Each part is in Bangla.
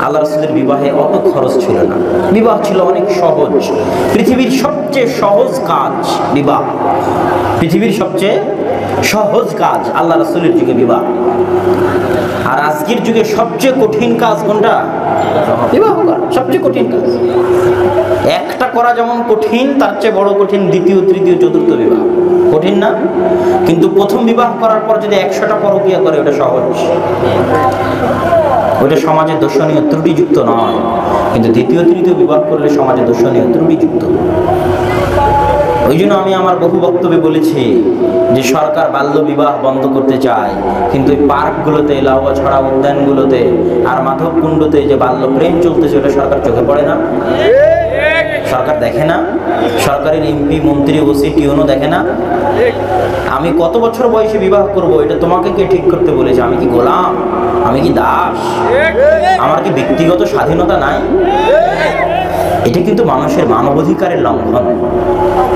আল্লাহ রাসূলের বিবাহে অত খরচ ছিল না, বিবাহ ছিল অনেক সহজ। পৃথিবীর সবচেয়ে সহজ কাজ বিবাহ, পৃথিবীর সবচেয়ে সহজ কাজ আল্লাহ রাসূলের যুগে বিবাহ। আর আজকের যুগে সবচেয়ে কঠিন কাজ কোনটা? বিবাহ করা সবচেয়ে কঠিন কাজ। একটা করা যেমন কঠিন, তার চেয়ে বড় কঠিন দ্বিতীয়, তৃতীয়, চতুর্থ বিবাহ। কঠিন না? কিন্তু প্রথম বিবাহ করার পর যদি 100টা পরকীয়া করে ওটা সহজ, ওইটা সমাজে দর্শনীয় ত্রুটিযুক্ত নয়। কিন্তু দ্বিতীয়, তৃতীয় বিবাহ করলে সমাজে দর্শনীয় ত্রুটিযুক্ত। ওই জন্য আমি আমার বহু বক্তব্যে বলেছি যে সরকার বাল্য বিবাহ বন্ধ করতে চায়, কিন্তু এই পার্কগুলোতে, লাউয়া ছড়া উদ্যানগুলোতে আর মাধবকুণ্ডতে যে বাল্য প্রেম চলতেছে ওটা সরকার চোখে পড়ে না? সরকার দেখে না? সরকারের এমপি, মন্ত্রী, ওসি, টিউনও দেখে না? আমি কত বছর বয়সে বিবাহ করব এটা তোমাকে কে ঠিক করতে বলেছে? আমি কি গোলাম? আমি কি দাস? আমার কি ব্যক্তিগত স্বাধীনতা নাই? এটা কিন্তু মানুষের মানবাধিকারের লঙ্ঘন।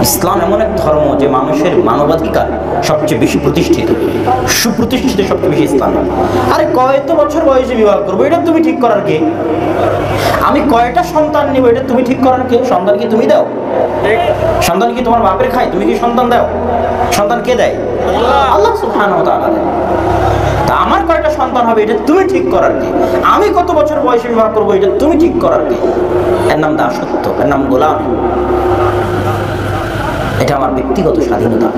ইসলাম এমন এক ধর্ম যে মানুষের মানবাধিকার সবচেয়ে বেশি প্রতিষ্ঠিত, সুপ্রতিষ্ঠিত সবচেয়ে বেশি ইসলাম। আরে কত বছর বয়সে বিবাহ করবো এটা তুমি ঠিক করার কে? আমি কয়টা সন্তান নেব এটা তুমি ঠিক করার কে? সন্তান কি তুমি দাও? সন্তান কি তোমার বাপের খায়? তুমি কি সন্তান দাও? সন্তান কে দেয়? আল্লাহ সুবহানাহু ওয়া তাআলা দেয়। তা আমার কয়টা সন্তান হবে এটা তুমি ঠিক করার কে? আমি কত বছর বয়সে বিবাহ করবো এটা তুমি ঠিক করার কে? এর নাম দাসত্ব, এর নাম গোলামি। এটা আমার ব্যক্তিগত স্বাধীনতা।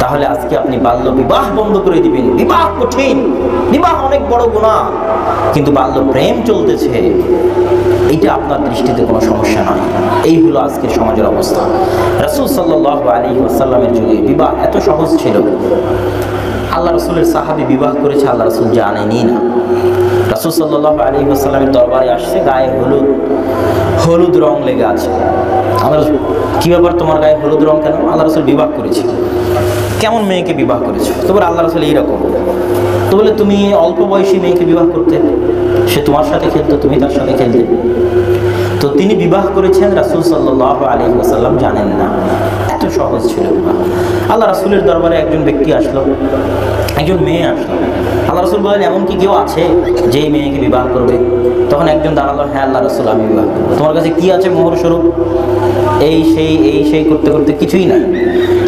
তাহলে আজকে আপনি বাল্য বিবাহ বন্ধ করে দিবেন। বিবাহ কঠিন, বিবাহ অনেক বড় গুনাহ, কিন্তু বাল্য প্রেম চলতেছে, এইটা আপনার দৃষ্টিতে কোনো সমস্যা নয়। এই হলো আজকের সমাজের অবস্থা। রাসূল সাল্লাল্লাহু আলাইহি ওয়াসাল্লামের যুগে বিবাহ এত সহজ ছিল, আল্লাহ রাসূলের সাহাবী বিবাহ করেছে, আল্লাহ রাসূল জানেনই না। রাসূল সাল্লাল্লাহু আলাইহি ওয়াসাল্লামের দরবারে আসছে, গায়ে হলুদ রং লেগে আছে। আল্লাহ কি ব্যাপার, তোমার গায়ে হলুদ রং কেন? আল্লাহ রাসূল বিবাহ করেছে। কেমন মেয়েকে বিবাহ করেছো? তো বলে আল্লাহ রাসূল এইরকম। তো বলে তুমি অল্প বয়সী মেয়েকে বিবাহ করতে, সে তোমার সাথে খেলতো, তুমি তার সাথে খেলতে। তো তিনি বিবাহ করেছেন, রাসূল সাল্লাল্লাহু আলাইহি ওয়াসাল্লাম জানেন না। এত সহজ ছিল বিবাহ। আল্লাহ রাসূলের দরবারে একজন ব্যক্তি আসলো, একজন মেয়ে আসলো। আল্লাহ রাসূল বলেন, এমন কি কেউ আছে যে মেয়েকে বিবাহ করবে? তখন একজন দাঁড়ালো, হ্যাঁ আল্লাহ রাসূল, আমি বিবাহ করবো। তোমার কাছে কি আছে মোহর স্বরূপ? এই সেই করতে করতে কিছুই নাই।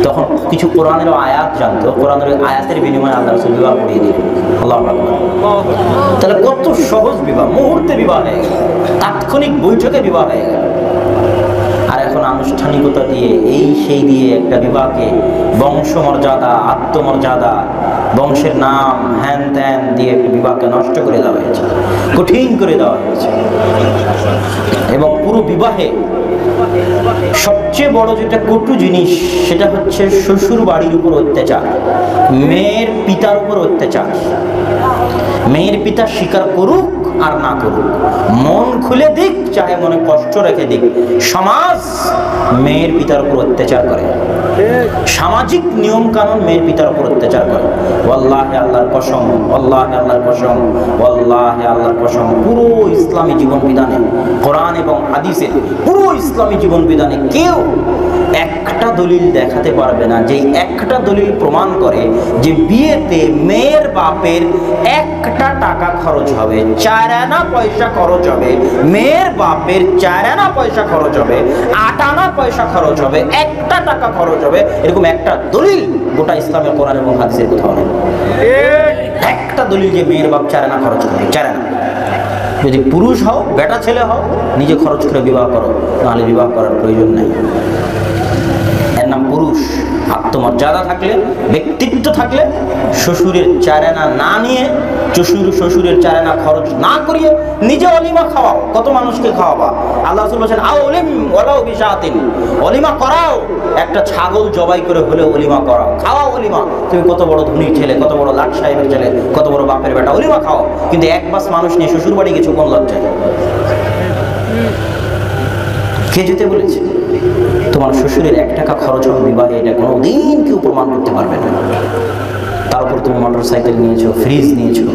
তখন কিছু কোরআনের আয়াত জানতো, কোরআনের আয়াতের বিনিময়ে আল্লাহ রাসূল বিবাহ করিয়ে দিলেন। আল্লাহু আকবার। তাহলে কত সহজ বিবাহ, মুহূর্তে বিবাহ হয়ে গেল, তাৎক্ষণিক বৈঠকে বিবাহ হয়ে গেল। আর এখন আনুষ্ঠানিকতা দিয়ে, সেই দিয়ে একটা বিবাহকে বংশমর্যাদা, আত্মমর্যাদা, বংশের নাম, হ্যান ত্যান দিয়ে একটা বিবাহকে নষ্ট করে দেওয়া হয়েছে, কঠিন করে দেওয়া হয়েছে। এবং পুরো বিবাহে সবচেয়ে বড় যেটা কটু জিনিস সেটা হচ্ছে শ্বশুর বাড়ির উপর অত্যাচার, মেয়ের পিতার উপর অত্যাচার। মেয়ের পিতা স্বীকার করুক আর না করুক, মন খুলে দিক চাহে মনে কষ্ট রেখে দিক, সমাজ মেয়ের পিতার উপর অত্যাচার করে। সামাজিক নিয়ম কানুন মেয়ের পিতার উপর অত্যাচার করে। ওয়াল্লাহি আল্লাহর কসম, ওয়াল্লাহি আল্লাহর কসম, ওয়াল্লাহি আল্লাহর কসম, পুরো ইসলামী জীবন বিধানে, কোরআন এবং হাদিসে পুরো ইসলামী জীবন বিধানে কেউ একটা দলিল দেখাতে পারবে না যে একটা দলিল প্রমাণ করে যে বিয়েতে মেয়ের বাপের একটা টাকা খরচ হবে, 4 আনা পয়সা খরচ হবে, মেয়ের বাপের 4 আনা পয়সা খরচ হবে, 8 আনা পয়সা খরচ হবে, একটা টাকা খরচ হবে, এরকম একটা দলিল গোটা ইসলামের কোরআন এবং হাদিসের কোথাও নেই। একটা দলিল যে মেয়ের বাপ 4 আনা খরচ করবে, 4 আনা। যদি পুরুষ হও, বেটা ছেলে হও, নিজে খরচ করে বিবাহ করো, নাহলে বিবাহ করার প্রয়োজন নাই। এর নাম পুরুষ। আত্মমর্যাদা থাকলে, ব্যক্তিত্ব থাকলে, শ্বশুরের 4 আনা না নিয়ে, শ্বশুরের 4 আনা খরচ না করিয়ে নিজে অলিমা খাওয়াও। কত মানুষকে খাওয়াবা? আল্লাহ রাসূল বলেছেন, আউলিম ওয়ালাউ বিশাতিন, অলিমা করাও, একটা ছাগল জবাই করে হলে অলিমা করাও, খাওয়াও অলিমা। তুমি কত বড় ধনীর ছেলে, কত বড় লাট সাহেবের ছেলে, কত বড় বাপের বেটা, অলিমা খাও। কিন্তু এক বাস মানুষ নিয়ে শ্বশুর বাড়ি গেছো, কোন লজ্জায়? কে যেতে বলেছে? তোমার শ্বশুরের 1 টাকা খরচ হবে বিবাহে, এটা কোনোদিন কেউ প্রমাণ করতে পারবে না। তার উপর তুমি মোটরসাইকেল নিয়েছো, ফ্রিজ নিয়েছো,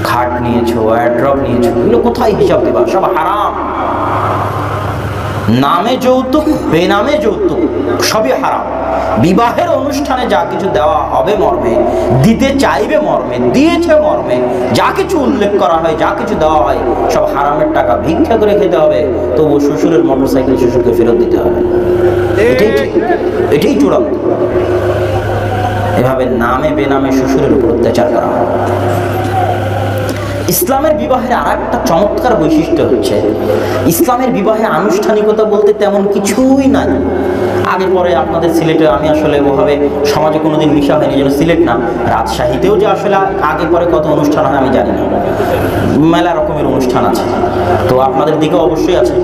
খাট নিয়েছো, ওয়ারড্রপ নিয়েছো, এগুলো কোথায় হিসাব দেবা? সব হারাম। নামে যৌতুক, বেনামে যৌতুক, সবই হারাম। বিবাহের অনুষ্ঠানে যা কিছু দেওয়া হবে মর্মে, দিতে চাইবে মর্মে, দিয়েছে মর্মে যা কিছু উল্লেখ করা হয়, যা কিছু দেওয়া হয় সব হারামের টাকা, ভিক্ষা করে খেতে হবে, তবু শ্বশুরের মোটরসাইকেল শ্বশুরকে ফেরত দিতে হবে। এটাই ঠিক, এটাই চূড়ান্ত। এভাবে নামে বেনামে শ্বশুরের উপর অত্যাচার করা হয়। ইসলামের বিবাহের আর একটা চমৎকার বৈশিষ্ট্য হচ্ছে, ইসলামের বিবাহে আনুষ্ঠানিকতা বলতে তেমন কিছুই নাই। আগে পরে আপনাদের সিলেটে, আমি আসলে ওভাবে সমাজে কোনোদিন মিশা হয়নি, যেন সিলেট না, রাজশাহীতেও যে আসলে আগে পরে কত অনুষ্ঠান হয় আমি জানি না, মেলা রকমের অনুষ্ঠান আছে, তো আপনাদের দিকে অবশ্যই আছে।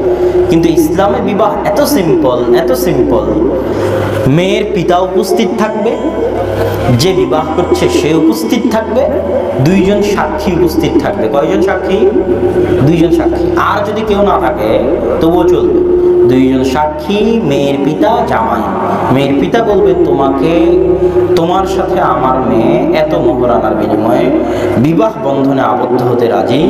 কিন্তু ইসলামের বিবাহ এত সিম্পল, এত সিম্পল। মেয়ের পিতা উপস্থিত থাকবে, যে বিবাহ করছে সে উপস্থিত থাকবে, দুইজন সাক্ষী উপস্থিত থাকবে। কয়জন সাক্ষী? দুইজন সাক্ষী। আর যদি কেউ না থাকে তবুও চলবে। দুইজন সাক্ষী, মেয়ের পিতা, জামাই। মেয়ের পিতা বলবে, তোমার সাথে আমার মেয়ে এত মোহরানার বিনিময়ে বিবাহ বন্ধনে আবদ্ধ হতে রাজি,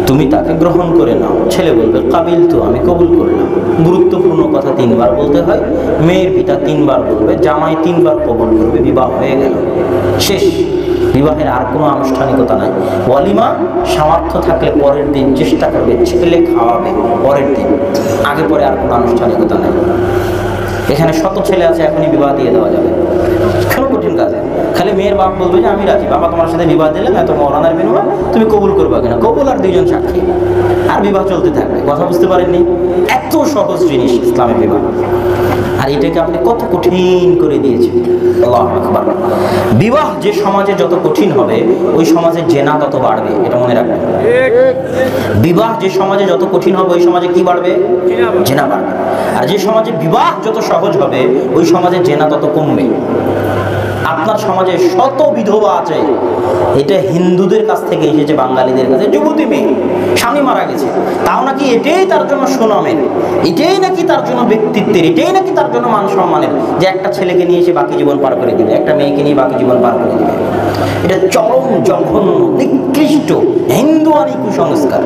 তুমি তাকে গ্রহণ করে নাও। ছেলে বলবে, কাবিল তো, আমি কবুল করলাম। গুরুত্বপূর্ণ কথা 3 বার বলতে হয়। মেয়ের পিতা 3 বার বলবে, জামাই 3 বার কবুল করবে, বিবাহ হয়ে গেল, শেষ। বিবাহের আর কোনো আনুষ্ঠানিকতা নাই। ওয়ালিমা সামর্থ্য থাকলে পরের দিন চেষ্টা করবে, ছেলে খাওয়াবে পরের দিন, আগে পরে আর কোনো আনুষ্ঠানিকতা নাই। এখানে শত ছেলে আছে, এখনই বিবাহ দিয়ে দেওয়া যাবে, কোনো কঠিন কাজ। খালি মেয়ের বাপ বলবে যে আমি রাজি, বাবা তোমার সাথে বিবাহ দিলাম, এত মরানার বিনিময়, তুমি কবুল করবা কিনা? কবুল, আর 2জন সাক্ষী, আর বিবাহ চলতে থাকবে। কথা বুঝতে পারেননি? এত সহজ জিনিস ইসলামের বিবাহ, আর এটাকে আপনি কত কঠিন করে দিয়েছেন। আল্লাহু আকবার। বিবাহ যে সমাজে যত কঠিন হবে, ওই সমাজে জেনা তত বাড়বে, এটা মনে রাখবেন। বিবাহ যে সমাজে যত কঠিন হবে, ওই সমাজে কি বাড়বে? জেনা বাড়বে। আর যে সমাজে বিবাহ যত সহজ হবে, ওই সমাজে জেনা তত কমবে। আপনার সমাজে শত বিধবা আছে, এটা হিন্দুদের কাছ থেকে এসেছে বাঙালিদের কাছে। যুবতী মেয়ে, স্বামী মারা গেছে, তাও নাকি এটাই তার জন্য সুনামের, এটাই নাকি তার জন্য ব্যক্তিত্বের, এটাই নাকি তার জন্য মান সম্মানের, যে একটা ছেলেকে নিয়ে এসে বাকি জীবন পার করে দিবে, একটা মেয়েকে নিয়ে বাকি জীবন পার করে দিবে। এটা চরম জঘন্য, নিকৃষ্ট হিন্দুয়ানি কুসংস্কার।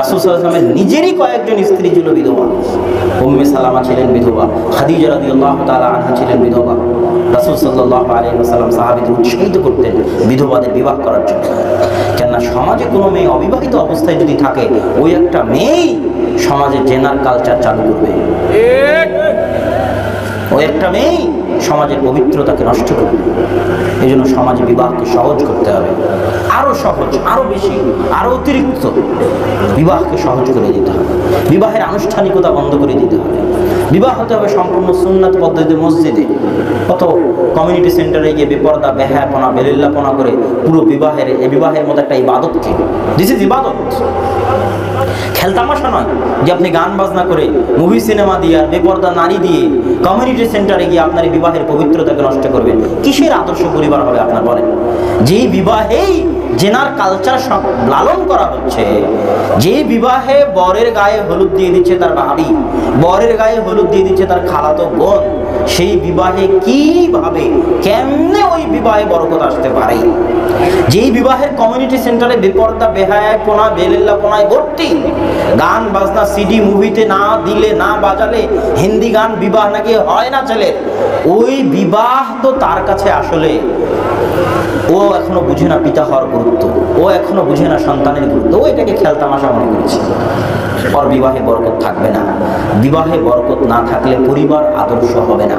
রাসূল সাল্লাল্লাহু আলাইহি ওয়াসাল্লামের নিজেরই কয়েকজন স্ত্রী ছিল বিধবা। উম্মে সালামা ছিলেন বিধবা, খাদিজা রাদিয়াল্লাহু তাআলা আনহা ছিলেন বিধবা। রাসূল সাল্লাল্লাহু আলাইহি ওয়াসাল্লাম সাহাবীদের উৎসাহিত করতেন বিধবাদের বিবাহ করার জন্য। কেননা সমাজে কোনো মেয়ে অবিবাহিত অবস্থায় যদি থাকে, ওই একটা মেয়েই সমাজে জেনার কালচার চালু করবে, ওই একটা মেয়েই সমাজের পবিত্রতাকে নষ্ট করবে। এই জন্য সমাজে বিবাহকে সহজ করতে হবে, আরো সহজ, আরো বেশি, আরো অতিরিক্ত বিবাহকে সহজ করে দিতে হবে। বিবাহের আনুষ্ঠানিকতা বন্ধ করে দিতে হবে। বিবাহ হতে হবে সম্পূর্ণ সুন্নাত পদ্ধতিতে মসজিদে। কত কমিউনিটি সেন্টারে গিয়ে বেপরদা, বেহায়াপনা, বেলিল্লাপনা করে পুরো বিবাহের মতো একটা ইবাদতকে, দিস ইজ ইবাদত, খেলতামাশা নয় যে আপনি গান বাজনা করে, মুভি সিনেমা দিয়ে, আর বেপরদা নারী দিয়ে কমিউনিটি সেন্টারে গিয়ে আপনার বিবাহের পবিত্রতাকে নষ্ট করবেন। কিসের আদর্শ পরিবার হবে আপনার? বলেন। যেই বিবাহেই জেনার কালচার সব লালন করা হচ্ছে, যে বিবাহে বরের গায়ে হলুদ দিয়ে দিচ্ছে তার ভাবি, বরের গায়ে হলুদ দিয়ে দিচ্ছে তার খালাতো বোন, সেই বিবাহে কিভাবে, কেমনে ওই বিবাহে বরকত আসতে পারে? যেই বিবাহের কমিউনিটি সেন্টারে বেপরদা, বেহায়াপনা, বেলিল্লাপনায় ভর্তি, গান বাজনা সিডি মুভিতে না দিলে, না বাজালে হিন্দি গান বিবাহ নাকি হয় না ছেলের, ওই বিবাহ তো তার কাছে আসলে, ও এখনো বুঝে না পিতা হওয়ার গুরুত্ব, ও এখনো বুঝে না সন্তানের গুরুত্ব, ও এটাকে খেলতামাশা মনে করেছে। ওর বিবাহে বরকত থাকবে না। বিবাহে বরকত না থাকলে পরিবার আদর্শ হবে না।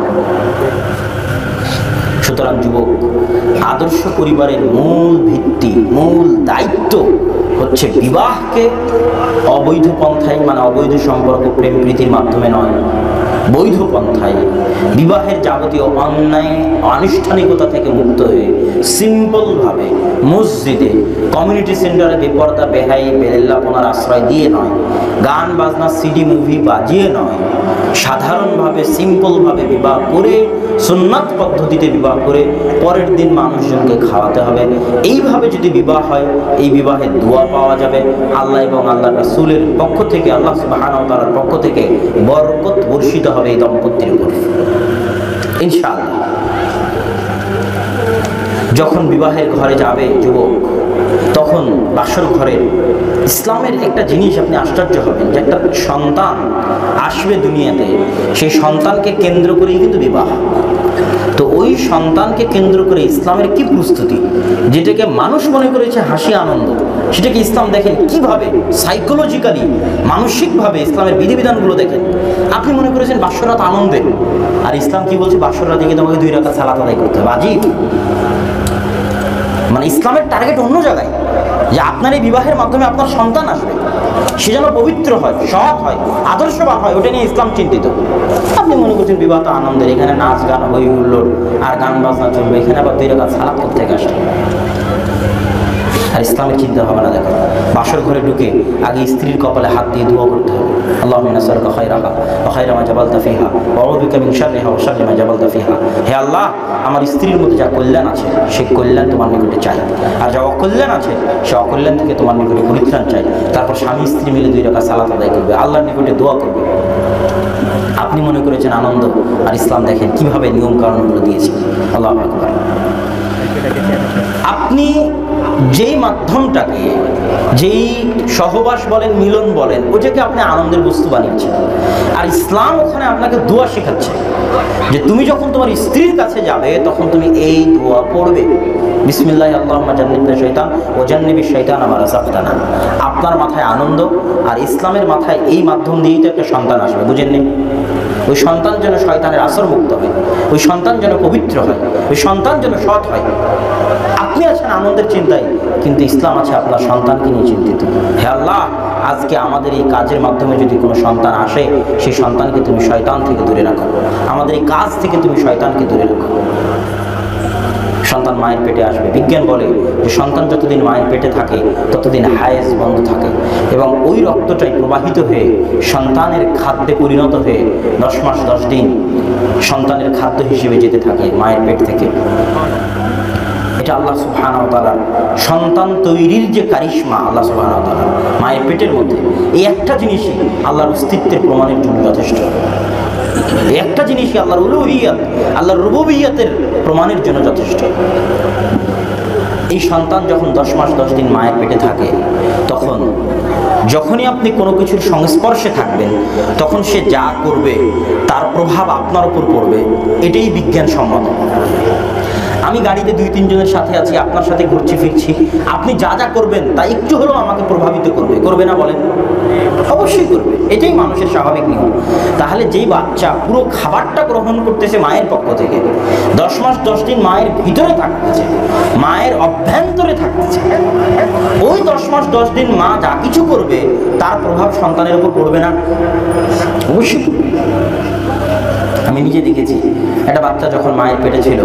সুতরাং যুবক, আদর্শ পরিবারের মূল ভিত্তি, মূল দায়িত্ব হচ্ছে বিবাহকে অবৈধ পন্থায়, মানে অবৈধ সম্পর্ক, প্রেম প্রীতির মাধ্যমে নয়, বৈধ পন্থায় বিবাহের যাবতীয় অন্যায় আনুষ্ঠানিকতা থেকে মুক্ত হয়ে সিম্পলভাবে মসজিদে, কমিউনিটি সেন্টারে বেপরদা, বেহাই, বেলিল্লাপনার আশ্রয় দিয়ে নয়, গান বাজনা সিডি মুভি বাজিয়ে নয়, সাধারণভাবে সিম্পলভাবে বিবাহ করে, সুন্নাত পদ্ধতিতে বিবাহ করে পরের দিন মানুষজনকে খাওয়াতে হবে। এইভাবে যদি বিবাহ হয়, এই বিবাহে দোয়া পাওয়া যাবে আল্লাহ এবং আল্লাহ রাসূলের পক্ষ থেকে, আল্লাহ সুবহানাহু ওয়া তাআলার পক্ষ থেকে বরকত বর্ষিত হবে এই দম্পতির উপর ইনশাআল্লাহ। যখন বিবাহের ঘরে যাবে যুবক, তখন বাসর ঘরের ইসলামের একটা জিনিস আপনি আশ্চর্য হবেন যে একটা সন্তান আসবে দুনিয়াতে, সেই সন্তানকে কেন্দ্র করেই কিন্তু বিবাহ। তো ওই সন্তানকে কেন্দ্র করে ইসলামের কি প্রস্তুতি, যেটাকে মানুষ মনে করেছে হাসি আনন্দ, সেটাকে ইসলাম দেখেন কিভাবে সাইকোলজিক্যালি মানসিকভাবে ইসলামের বিধিবিধানগুলো দেখেন। আপনি মনে করেছেন বাসরাত আনন্দে, আর ইসলাম কি বলছে বাসরাতে গিয়ে তোমাকে 2 রাকাত সালাত আদায় করতে হবে। আজীব, মানে ইসলামের টার্গেট অন্য জায়গায়, যে আপনার এই বিবাহের মাধ্যমে আপনার সন্তান আসবে, সে যেন পবিত্র হয়, সৎ হয়, আদর্শবান হয়, ওটা নিয়ে ইসলাম চিন্তিত। আপনি মনে করছেন বিবাহ তো আনন্দের, এখানে নাচ গান হই হুল্লোড় আর গান বাজনা চলবে, এখানে আবার 2 রাকাত সালাত করতে আসবে। আর ইসলামের চিন্তা ভাবনা দেখো, বাসর ঘরে ঢুকে আগে স্ত্রীর কপালে হাত দিয়ে দোয়া করতে হবে, আল্লাহুম্মা নাসআলুকা খায়রাহা ওয়া খায়রা মা জাবালতা ফিহা ওয়া আউযু বিকা মিন শাররিহা ওয়া শাররি মা জাবালতা ফিহা। হে আল্লাহ, আমার স্ত্রীর মধ্যে যা কল্যাণ আছে সেই কল্যাণ তোমার নিকটে চাই, আর যা অকল্যাণ আছে সে অকল্যাণ থেকে তোমার নিকটে পরিত্রাণ চাই। তারপর স্বামী স্ত্রী মিলে 2 রাকাত সালাত আদায় করবে, আল্লাহর নিকটে দোয়া করবে। আপনি মনে করেছেন আনন্দ, আর ইসলাম দেখেন কিভাবে নিয়ম কানুনগুলো দিয়েছে। আল্লাহু আকবার। আপনি যেই মাধ্যমটাকে, যেই সহবাস বলেন, মিলন বলেন, ওটাকে আপনি আনন্দের বস্তু বানিয়েছেন, আর ইসলাম ওখানে আপনাকে দোয়া শেখাচ্ছে যে তুমি যখন তোমার স্ত্রীর কাছে যাবে তখন তুমি এই দোয়া পড়বে, বিসমিল্লাহি আল্লাহুম্মা জান্নিবনা শাইতান ওয়া জান্নিবিশ শাইতানা মা রাযাকতানা। আপনার মাথায় আনন্দ, আর ইসলামের মাথায় এই মাধ্যম দিয়েই তো একটা সন্তান আসবে, বুঝেননি? ওই সন্তান যেন শয়তানের আসর মুক্ত হয়, ওই সন্তান যেন পবিত্র হয়, ওই সন্তান যেন সৎ হয়। আপনি আছেন আনন্দের চিন্তায়, কিন্তু ইসলাম আছে আপনার সন্তানকে নিয়ে চিন্তিত। হে আল্লাহ, আজকে আমাদের এই কাজের মাধ্যমে যদি কোনো সন্তান আসে, সেই সন্তানকে তুমি শয়তান থেকে দূরে রাখো, আমাদের এই কাজ থেকে তুমি শয়তানকে দূরে রাখো। সন্তান মায়ের পেটে আসবে, বিজ্ঞান বলে যে সন্তান যতদিন মায়ের পেটে থাকে ততদিন হায়েজ বন্ধ থাকে, এবং ওই রক্তটাই প্রবাহিত হয়ে সন্তানের খাদ্যে পরিণত হয়ে 10 মাস 10 দিন সন্তানের খাদ্য হিসেবে যেতে থাকে মায়ের পেট থেকে। এটা আল্লাহ সুবহানাহু ওয়া তাআলা সন্তান তৈরির যে কারিশমা, আল্লাহ সুবহানাহু ওয়া তাআলা মায়ের পেটের মধ্যে এই একটা জিনিসই আল্লাহর অস্তিত্বের প্রমাণের জন্য যথেষ্ট। এই একটা জিনিসই আল্লাহর উলুহিয়াত, আল্লাহর রুবুবিয়্যাতের প্রমাণের জন্য যথেষ্ট। এই সন্তান যখন 10 মাস 10 দিন মায়ের পেটে থাকে, তখন যখনই আপনি কোনো কিছুর সংস্পর্শে থাকবেন, তখন সে যা করবে তার প্রভাব আপনার উপর পড়বে, এটাই বিজ্ঞানসম্মত। আমি গাড়িতে 2-3 জনের সাথে আছি, আপনার সাথে ঘুরছি ফিরছি, আপনি যা যা করবেন তা একটু হলেও আমাকে প্রভাবিত করবে, করবে না বলেন? অবশ্যই করবে, এটাই মানুষের স্বাভাবিক নিয়ম। তাহলে যেই বাচ্চা পুরো খাবারটা গ্রহণ করতেছে মায়ের পক্ষ থেকে, 10 মাস 10 দিন মায়ের ভিতরে থাকতেছে, মায়ের অভ্যন্তরে থাকতেছে, ওই 10 মাস 10 দিন মা যা কিছু করবে তার প্রভাব সন্তানের উপর পড়বে না? অবশ্যই। আমি নিজে দেখেছি, একটা বাচ্চা যখন মায়ের পেটে ছিল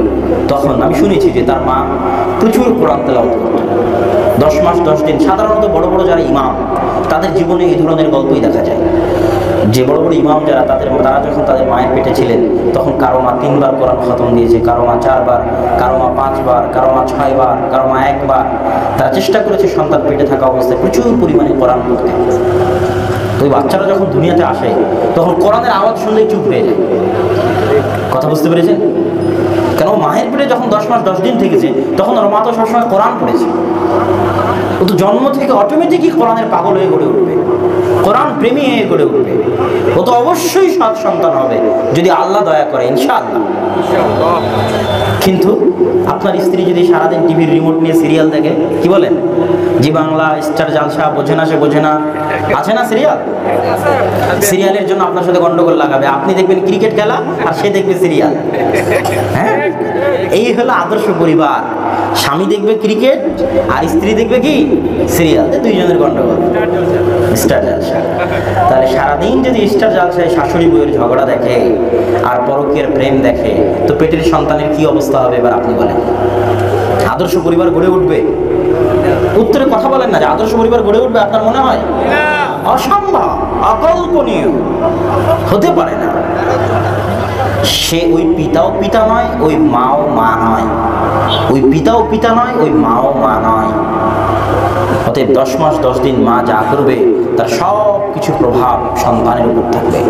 তখন আমি শুনেছি যে তার মা প্রচুর কোরআন তেলাওয়াত করত 10 মাস 10 দিন। সাধারণত বড় বড় যারা ইমাম, তাদের জীবনে এই ধরনের গল্পই দেখা যায়, যে বড় বড় ইমাম যারা, তারা যখন তাদের মায়ের পেটে ছিলেন তখন কারো মা 3 বার কোরআন খতম দিয়েছে, কারো মা 4 বার, কারো মা 5 বার, কারো মা 6 বার, কারো মা 1 বার। তারা চেষ্টা করেছে সন্তান পেটে থাকা অবস্থায় প্রচুর পরিমাণে কোরআন পড়তে। ওই বাচ্চারা যখন দুনিয়াতে আসে তখন কোরআনের আওয়াজ শুনলেই চুপ হয়ে যায়। কথা বুঝতে পেরেছেন? কেন? মায়ের পেটে যখন 10 মাস 10 দিন থেকেছে তখন ওর মা তো সবসময় কোরআন পড়েছে, ও তো জন্ম থেকে অটোমেটিকই কোরআনের পাগল হয়ে গড়ে উঠবে, কোরআন প্রেমী হয়ে গড়ে উঠবে। ও তো অবশ্যই সৎ সন্তান হবে যদি আল্লাহ দয়া করে, ইনশাআল্লাহ। কিন্তু আপনার স্ত্রী যদি সারাদিন টিভির রিমোট নিয়ে সিরিয়াল দেখে, কি বলেন? জি বাংলা, স্টার জালসা, বোঝে না সে বোঝে না, আছে না সিরিয়াল? সিরিয়ালের জন্য আপনার সাথে গন্ডগোল লাগাবে, আপনি দেখবেন ক্রিকেট খেলা আর সে দেখবে সিরিয়াল। হ্যাঁ, এই হলো আদর্শ পরিবার। স্বামী দেখবে ক্রিকেট আর স্ত্রী দেখবে কি সিরিয়াল, দুইজনের গন্ডগোল, স্টার জালসা। তাহলে সারাদিন যদি স্টার জালসায় শাশুড়ি বউয়ের ঝগড়া দেখে আর পরকীয়ার প্রেম দেখে, তো পেটের সন্তানের কি অবস্থা হবে এবার আপনি বলেন? আদর্শ পরিবার গড়ে উঠবে? উত্তরে কথা বলেন না যে আদর্শ পরিবার গড়ে উঠবে, আপনার মনে হয়? অসম্ভব, অকল্পনীয়, হতে পারে না। সে ওই পিতাও পিতা নয়, ওই মাও মা নয়, ওই পিতাও পিতা নয়, ওই মাও মা নয়। অতএব 10 মাস 10 দিন মা যা করবে তার সব কিছু প্রভাব সন্তানের উপর থাকবে।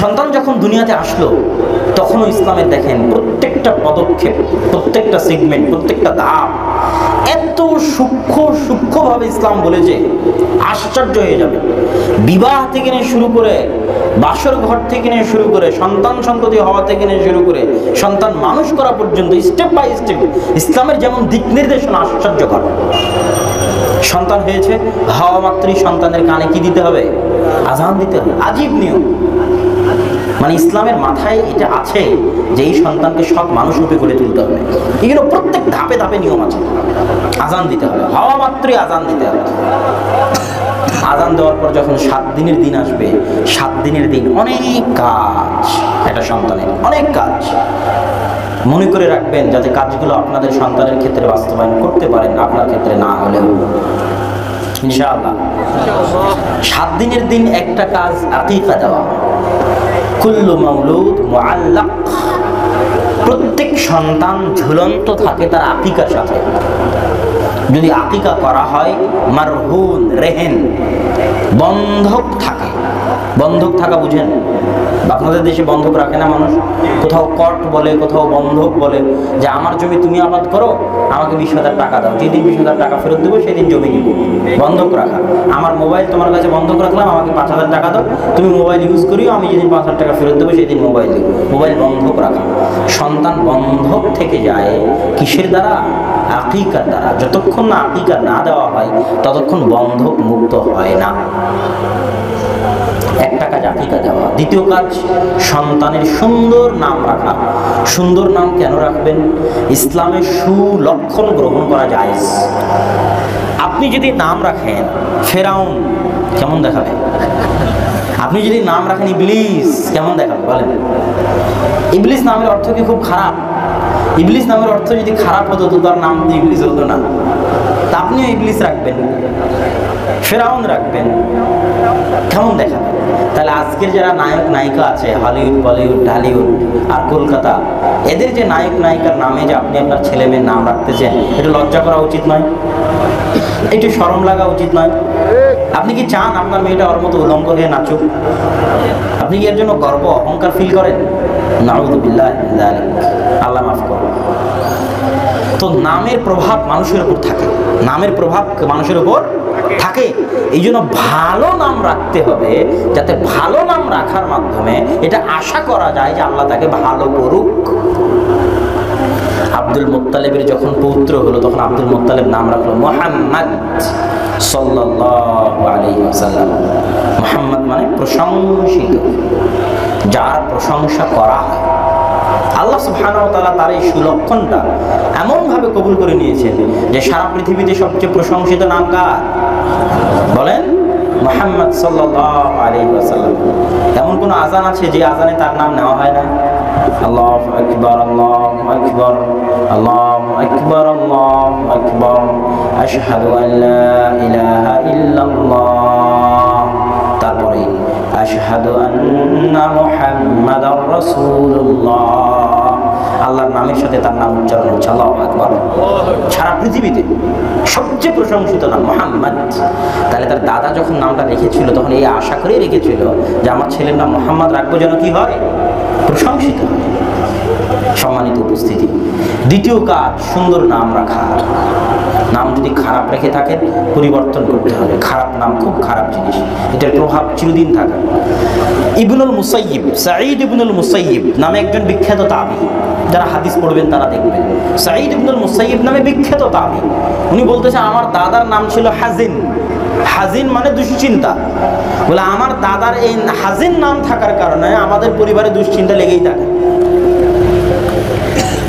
সন্তান যখন দুনিয়াতে আসলো তখনও ইসলামের দেখেন প্রত্যেকটা পদক্ষেপ, প্রত্যেকটা সেগমেন্ট, প্রত্যেকটা ধাপ সূক্ষ্মভাবে ইসলাম বলেছে, আশ্চর্য হয়ে যাবে। বিবাহ থেকে নিয়ে শুরু করে, বাসর ঘর থেকে নিয়ে শুরু করে, সন্তান সন্ততি হওয়া থেকে নিয়ে শুরু করে, সন্তান মানুষ করা পর্যন্ত স্টেপ বাই স্টেপ ইসলামের যেমন দিক নির্দেশনা আশ্চর্যকর। সন্তান হয়েছে, হওয়া মাত্রই সন্তানের কানে কি দিতে হবে? আজান দিতে হবে। আজীব নিয়ম। মানে ইসলামের মাথায় এটা আছে যে এই সন্তানকে সব মানুষ রূপে গড়ে তুলতে হবে। এগুলো প্রত্যেক ধাপে ধাপে নিয়ম আছে। আজান দিতে হবে, হওয়া মাত্রই আজান দিতে হবে। আজান দেওয়ার পর যখন 7 দিনের দিন আসবে, 7 দিনের দিন অনেক কাজ, একটা সন্তানের অনেক কাজ। মনে করে রাখবেন যাতে কাজগুলো আপনাদের সন্তানের ক্ষেত্রে বাস্তবায়ন করতে পারেন, আপনার ক্ষেত্রে না হলেও ইনশাআল্লাহ। 7 দিনের দিন একটা কাজ আকিকা দেওয়া। কুল্লু মাউলুদ মুআল্লাক, প্রত্যেক সন্তান ঝুলন্ত থাকে তার আকিকার সাথে। যদি আকিকা করা হয়, মারহুন রেহেন, বন্ধক থাকে। বন্ধক থাকা বুঝেন? আপনাদের দেশে বন্ধক রাখে না মানুষ? কোথাও কট বলে, কোথাও বন্ধক বলে যে আমার জমি তুমি আবাদ করো, আমাকে 20,000 টাকা দাও, যেদিন 20,000 টাকা ফেরত দেবো সেদিন জমি নিব। বন্ধক রাখা। আমার মোবাইল তোমার কাছে বন্ধক রাখলাম, আমাকে 5,000 টাকা দাও, তুমি মোবাইল ইউজ করিও, আমি যেদিন 5,000 টাকা ফেরত দেবো সেদিন মোবাইল দেবো। মোবাইল বন্ধক রাখা। সন্তান বন্ধক থেকে যায় কিসের দ্বারা? আকিকার দ্বারা। যতক্ষণ না আকিকা না দেওয়া হয় ততক্ষণ বন্ধক মুক্ত হয় না। একটা কাজ আকিকা দেওয়া। দ্বিতীয় কাজ সন্তানের সুন্দর নাম রাখা। সুন্দর নাম কেন রাখবেন? ইসলামের সুলক্ষণ গ্রহণ করা যায়। আপনি যদি নাম রাখেন ফেরাউন, কেমন দেখাবে? আপনি যদি নাম রাখেন ইবলিস, কেমন দেখাবে বলেন? ইবলিস নামের অর্থ কি খুব খারাপ? ইবলিস নামের অর্থ যদি খারাপ হতো তো তার নাম দিয়ে ইবলিস হতো না। তা আপনিও ইবলিস রাখবেন, ফেরাউন রাখবেন, কেমন দেখাবে? তাহলে আজকের যারা নায়ক নায়িকা আছে, হলিউড, বলিউড, ঢালিউড আর কলকাতা, এদের যে নায়ক নায়িকার নামে যে আপনি আপনার ছেলে মেয়ের নাম রাখতেছেন, এটা লজ্জা করা উচিত নয়? একটু শরম লাগা উচিত নয়? আপনি কি চান আপনার মেয়েটা ওর মতো উলঙ্গ হয়ে নাচুক? আপনি কি এর জন্য গর্ব অহংকার ফিল করেন? নাউযুবিল্লাহ, আল্লাহ মাফ করুন। তো নামের প্রভাব মানুষের উপর থাকে, নামের প্রভাব মানুষের উপর থাকে। এই জন্য ভালো নাম রাখতে হবে, যাতে ভালো নাম রাখার মাধ্যমে এটা আশা করা যায় যে আল্লাহ তাকে ভালো করুক। আব্দুল মুত্তালিবের যখন পৌত্র হলো তখন আব্দুল মুত্তালিব নাম রাখলো মুহাম্মদ সাল্লাল্লাহু আলাইহি ওয়াসাল্লাম। মুহাম্মদ মানে প্রশংসিত, যার প্রশংসা করা হয়। আল্লাহ সুবহানাহু ওয়া তাআলা তার এই সুলক্ষণটা এমনভাবে কবুল করে নিয়েছেন যে সারা পৃথিবীতে সবচেয়ে প্রশংসিত নাম কার বলেন? মুহাম্মদ সাল্লাল্লাহু আলাইহি ওয়াসাল্লাম। এমন কোন আযান আছে যে আযানে তার নাম নেওয়া হয় না? আল্লাহু আকবার, আল্লাহু আকবার, আল্লাহু আকবার, আল্লাহু আকবার, আশহাদু আল লা ইলাহা ইল্লাল্লাহ, তারপরে আশহাদু আন্না মুহাম্মাদার রাসূলুল্লাহ। আল্লাহর নামের সাথে তার নাম উচ্চারণ হচ্ছে আল্লাহু আকবার। সারা পৃথিবীতে সবচেয়ে প্রশংসিত নাম মুহাম্মদ। তাহলে তার দাদা যখন নামটা রেখেছিল তখন এই আশা করেই রেখেছিল যে আমার ছেলের নাম মুহাম্মদ রাখবো যেন কি হয়? প্রশংসিত। সম্মানিত উপস্থিতি, দ্বিতীয় কাজ সুন্দর নাম রাখা। নাম যদি খারাপ রেখে থাকেন পরিবর্তন করতে হবে। খারাপ নাম খুব খারাপ জিনিস, এটার প্রভাব চিরদিন থাকে। ইবনুল মুসাইয়িব, সাঈদ ইবনুল মুসাইয়িব নামে একজন বিখ্যাত তাবী, যারা হাদিস পড়বেন তারা দেখবেন। সাঈদ ইবনুল মুসাইয়িব নামে বিখ্যাত তাবী, উনি বলতেছে আমার দাদার নাম ছিল হাজিন। হাজিন মানে দুশ্চিন্তা। বলে আমার দাদার এই হাজিন নাম থাকার কারণে আমাদের পরিবারে দুশ্চিন্তা লেগেই থাকে।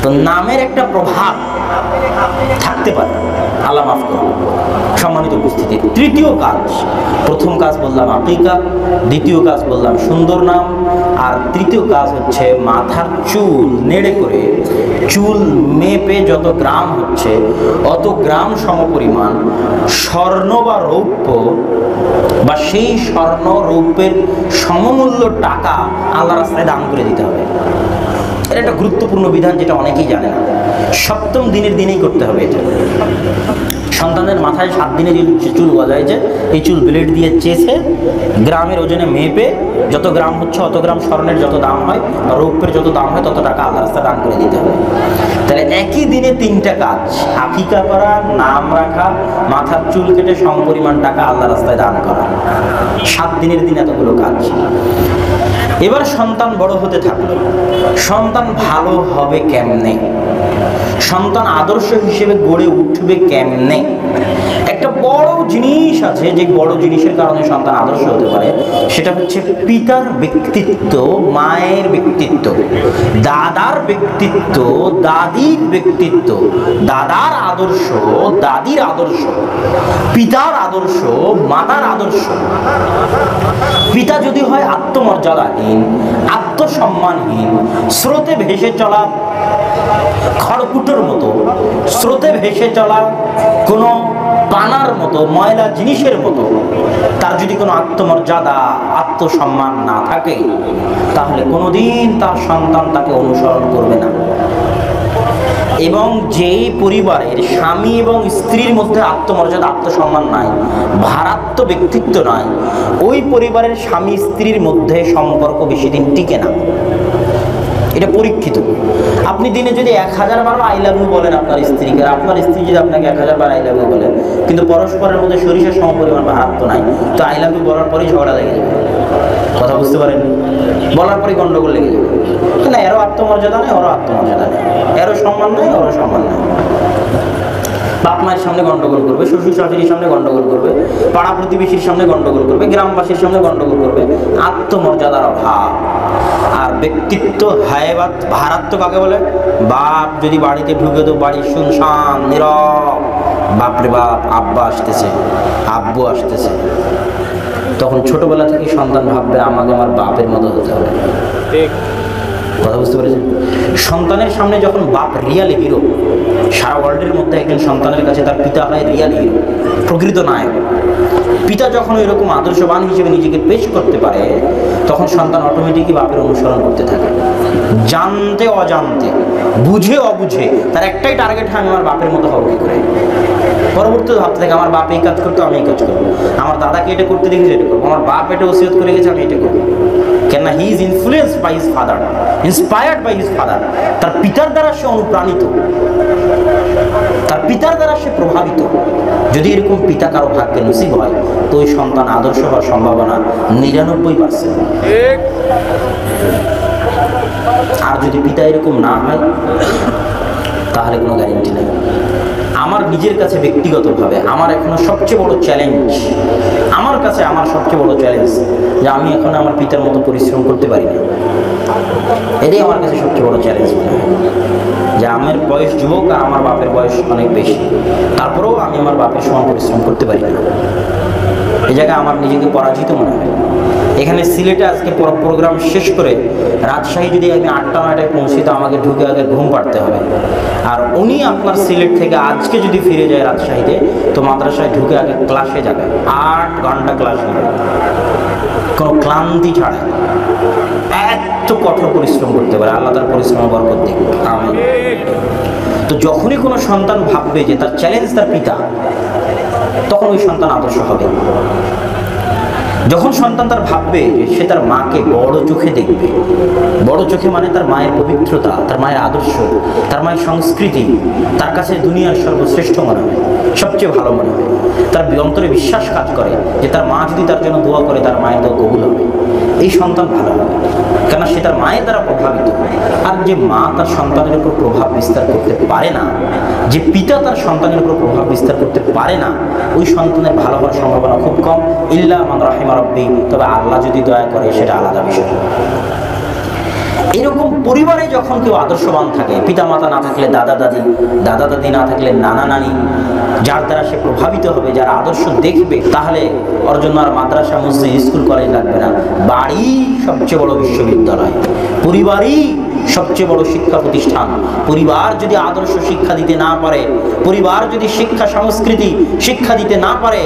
তো নামের একটা প্রভাব থাকতে পারে, আল্লাহ মাফ করুন। সম্মানিত উপস্থিতি, তৃতীয় কাজ, প্রথম কাজ বললাম আকিকা, দ্বিতীয় কাজ বললাম সুন্দর নাম, আর তৃতীয় কাজ হচ্ছে মাথার চুল নেড়ে করে চুল মেপে যত গ্রাম হচ্ছে অত গ্রাম সমপরিমাণ স্বর্ণ বা রৌপ্য বা সেই স্বর্ণ রৌপ্যের সমমূল্য টাকা আল্লাহ রাস্তায় দান করে দিতে হবে। এটা একটা গুরুত্বপূর্ণ বিধান যেটা অনেকেই জানে না। সপ্তম দিনের দিনেই করতে হবে এটা। সন্তানের মাথায় 7 দিনে যে চুল গজায়, যে এই চুল ব্লেড দিয়ে চেষে গ্রামের ওজনে মেপে, যত গ্রাম হচ্ছে অত গ্রাম স্বর্ণের যত দাম হয়, রৌপ্যের যত দাম হয় তত টাকা আল্লাহ রাস্তায় দান করে দিতে হবে। তাহলে একই দিনে 3টা কাজ, আকিকা করা, নাম রাখা, মাথার চুল কেটে সমপরিমাণ টাকা আল্লাহ রাস্তায় দান করা। 7 দিনের দিন এতগুলো কাজ। এবার সন্তান বড় হতে থাকলো, সন্তান ভালো হবে কেমনে, সন্তান আদর্শ হিসেবে গড়ে উঠবে কেমনে। একটা বড় জিনিস আছে, যে বড় জিনিসের কারণে সন্তান আদর্শ হতে পারে, সেটা হচ্ছে পিতার ব্যক্তিত্ব, মায়ের ব্যক্তিত্ব, দাদার ব্যক্তিত্ব, দাদির ব্যক্তিত্ব, দাদার আদর্শ, দাদির আদর্শ, পিতার আদর্শ, মাতার আদর্শ। পিতা যদি হয় আত্মমর্যাদাহীন, আত্মসম্মানহীন, স্রোতে ভেসে চলা খড়কুটোর মতো, স্রোতে ভেসে চলা কোনো পানার মতো, ময়লা জিনিসের মতো, তার যদি কোনো আত্মমর্যাদা, আত্মসম্মান না থাকে, তাহলে কোনোদিন তার সন্তান তাকে অনুসরণ করবে না। এবং যেই পরিবারের স্বামী এবং স্ত্রীর মধ্যে আত্মমর্যাদা, আত্মসম্মান নাই, ভারাত্ম ব্যক্তিত্ব নাই, ওই পরিবারের স্বামী স্ত্রীর মধ্যে সম্পর্ক বেশি দিন টিকে না। এটা পরীক্ষিত। আপনি দিনে যদি 1000 বার আই লাভ ইউ বলেন আপনার স্ত্রীকে, আপনার স্ত্রী যদি আপনাকে 1000 বার আই লাভ ইউ বলেন, কিন্তু পরস্পরের মধ্যে সরিষার সমপরিমাণ ভারাত্ম নাই, তো আই লাভ ইউ বলার পরেই ঝগড়া লেগে যাবে। কথা বুঝতে পারেন? বলার পরেই গন্ডগোল লেগে যাবে। না, এরও আত্মমর্যাদা নেই, ওরও আত্মমর্যাদা নেই, এরও সম্মান নেই, ওরও সম্মান নেই। বাপ মায়ের সামনে গন্ডগোল করবে, শ্বশুর শাশুড়ির সামনে গন্ডগোল করবে, পাড়া প্রতিবেশীর সামনে গন্ডগোল করবে, গ্রামবাসীর সামনে গন্ডগোল করবে। আত্মমর্যাদার অভাব। আর ব্যক্তিত্ব হায়বাত, ভারাত্ম কাকে বলে? বাপ যদি বাড়িতে ঢুকে, তো বাড়ি শুনশান, নীরব। বাপরে বাপ, আব্বা আসতেছে, আব্বু আসতেছে, তখন ছোটবেলা থেকে সন্তান ভাববে আমাকে আমার বাপের মতো হতে হবে। কথা বুঝতে পেরেছেন? সন্তানের সামনে যখন বাপ রিয়ালি হিরো, সারা ওয়ার্ল্ডের মধ্যে একজন সন্তানের কাছে তার পিতা হয় রিয়ালি হিরো, প্রকৃত নায়ক। পিতা যখন ওই রকম আদর্শবান হিসেবে নিজেকে পেশ করতে পারে, তখন সন্তান অটোমেটিকই বাপের অনুসরণ করতে থাকে। জানতে অজান্তে, বুঝে অবুঝে তার একটাই টার্গেট, হয় আমি আমার বাপের মতো হবো কি করে। পরবর্তীতে ভাবতে থাকে আমার বাপ এই কাজ করতো, আমি এই কাজ করবো, আমার দাদাকে এটা করতে দেখেছি এটা করবো, আমার বাপ এটা ওসিয়ত করে গেছে, আমি এটা করবো। কেননা he is influenced by his father, inspired by his father. তার পিতার দ্বারা সে অনুপ্রাণিত, তার পিতার দ্বারা সে প্রভাবিত। যদি এরকম পিতা কারো ভাগ্যে নসিব হয়, তো ওই সন্তান আদর্শ হওয়ার সম্ভাবনা 99%। আর যদি পিতা এরকম না হয়, তাহলে কোনো গ্যারেন্টি নেই। আমার নিজের কাছে ব্যক্তিগতভাবে আমার এখনো সবচেয়ে বড় চ্যালেঞ্জ, আমার কাছে আমার সবচেয়ে বড় চ্যালেঞ্জ যে আমি এখন আমার পিতার মতো পরিশ্রম করতে পারি না। এটাই আমার কাছে সবচেয়ে বড় চ্যালেঞ্জ মনে হয়, যে আমার বয়স যুবক আর আমার বাপের বয়স অনেক বেশি, তারপরেও আমি আমার বাপের সমান পরিশ্রম করতে পারি না। এই জায়গায় আমার নিজেকে পরাজিত মনে হয়। এখানে সিলেটে আজকে প্রোগ্রাম শেষ করে রাজশাহী যদি আমি 8টা-9টায় পৌঁছি, তো আমাকে ঢুকে আগে ঘুম পাড়তে হবে। আর উনি আপনার সিলেট থেকে আজকে যদি ফিরে যায় রাজশাহীতে, তো মাদ্রাসায় ঢুকে আগে ক্লাসে যাবে, 8 ঘন্টা ক্লাস নেবে, কোনো ক্লান্তি ছাড়া। এত কঠোর পরিশ্রম করতে পারে, আল্লাহ তার পরিশ্রম বরকত দিক। আমিন। তো যখনই কোনো সন্তান ভাববে যে তার চ্যালেঞ্জ তার পিতা, তখন ওই সন্তান আদর্শ হবে। যখন সন্তান তার ভাববে যে সে তার মাকে বড় চোখে দেখবে, বড় চোখে মানে তার মায়ের পবিত্রতা, তার মায়ের আদর্শ, তার মায়ের সংস্কৃতি তার কাছে দুনিয়ার সর্বশ্রেষ্ঠ মনে হয়, সবচেয়ে ভালো মনে হয়। তার অন্তরে বিশ্বাস কাজ করে যে তার মা যদি তার জন্য দোয়া করে, তার মায়ের দোয়া কবুল হবে। এই সন্তান ভালো হবে, কেন সে তার মায়ের দ্বারা প্রভাবিত। আর যে মা তার সন্তানের উপর প্রভাব বিস্তার করতে পারে না, যে পিতা তার সন্তানের উপর প্রভাব বিস্তার করতে পারে না, ওই সন্তানের ভালো হওয়ার সম্ভাবনা খুব কম। ইল্লা মান রাহিমা রাব্বি, তবে আল্লাহ যদি দয়া করে সেটা আলাদা বিষয়। এরকম পরিবারে যখন কেউ আদর্শবান থাকে, পিতা মাতা না থাকলে দাদা দাদি, দাদা দাদি না থাকলে নানা নানি, যার দ্বারা সে প্রভাবিত হবে, যার আদর্শ দেখবে, তাহলে ওর জন্য আর মাদ্রাসা, মসজিদ, স্কুল, কলেজ লাগবে না। বাড়ি সবচেয়ে বড় বিশ্ববিদ্যালয়, পরিবারই সবচেয়ে বড় শিক্ষা প্রতিষ্ঠান। পরিবার যদি আদর্শ শিক্ষা দিতে না পারে, পরিবার যদি শিক্ষা সংস্কৃতি শিক্ষা দিতে না পারে,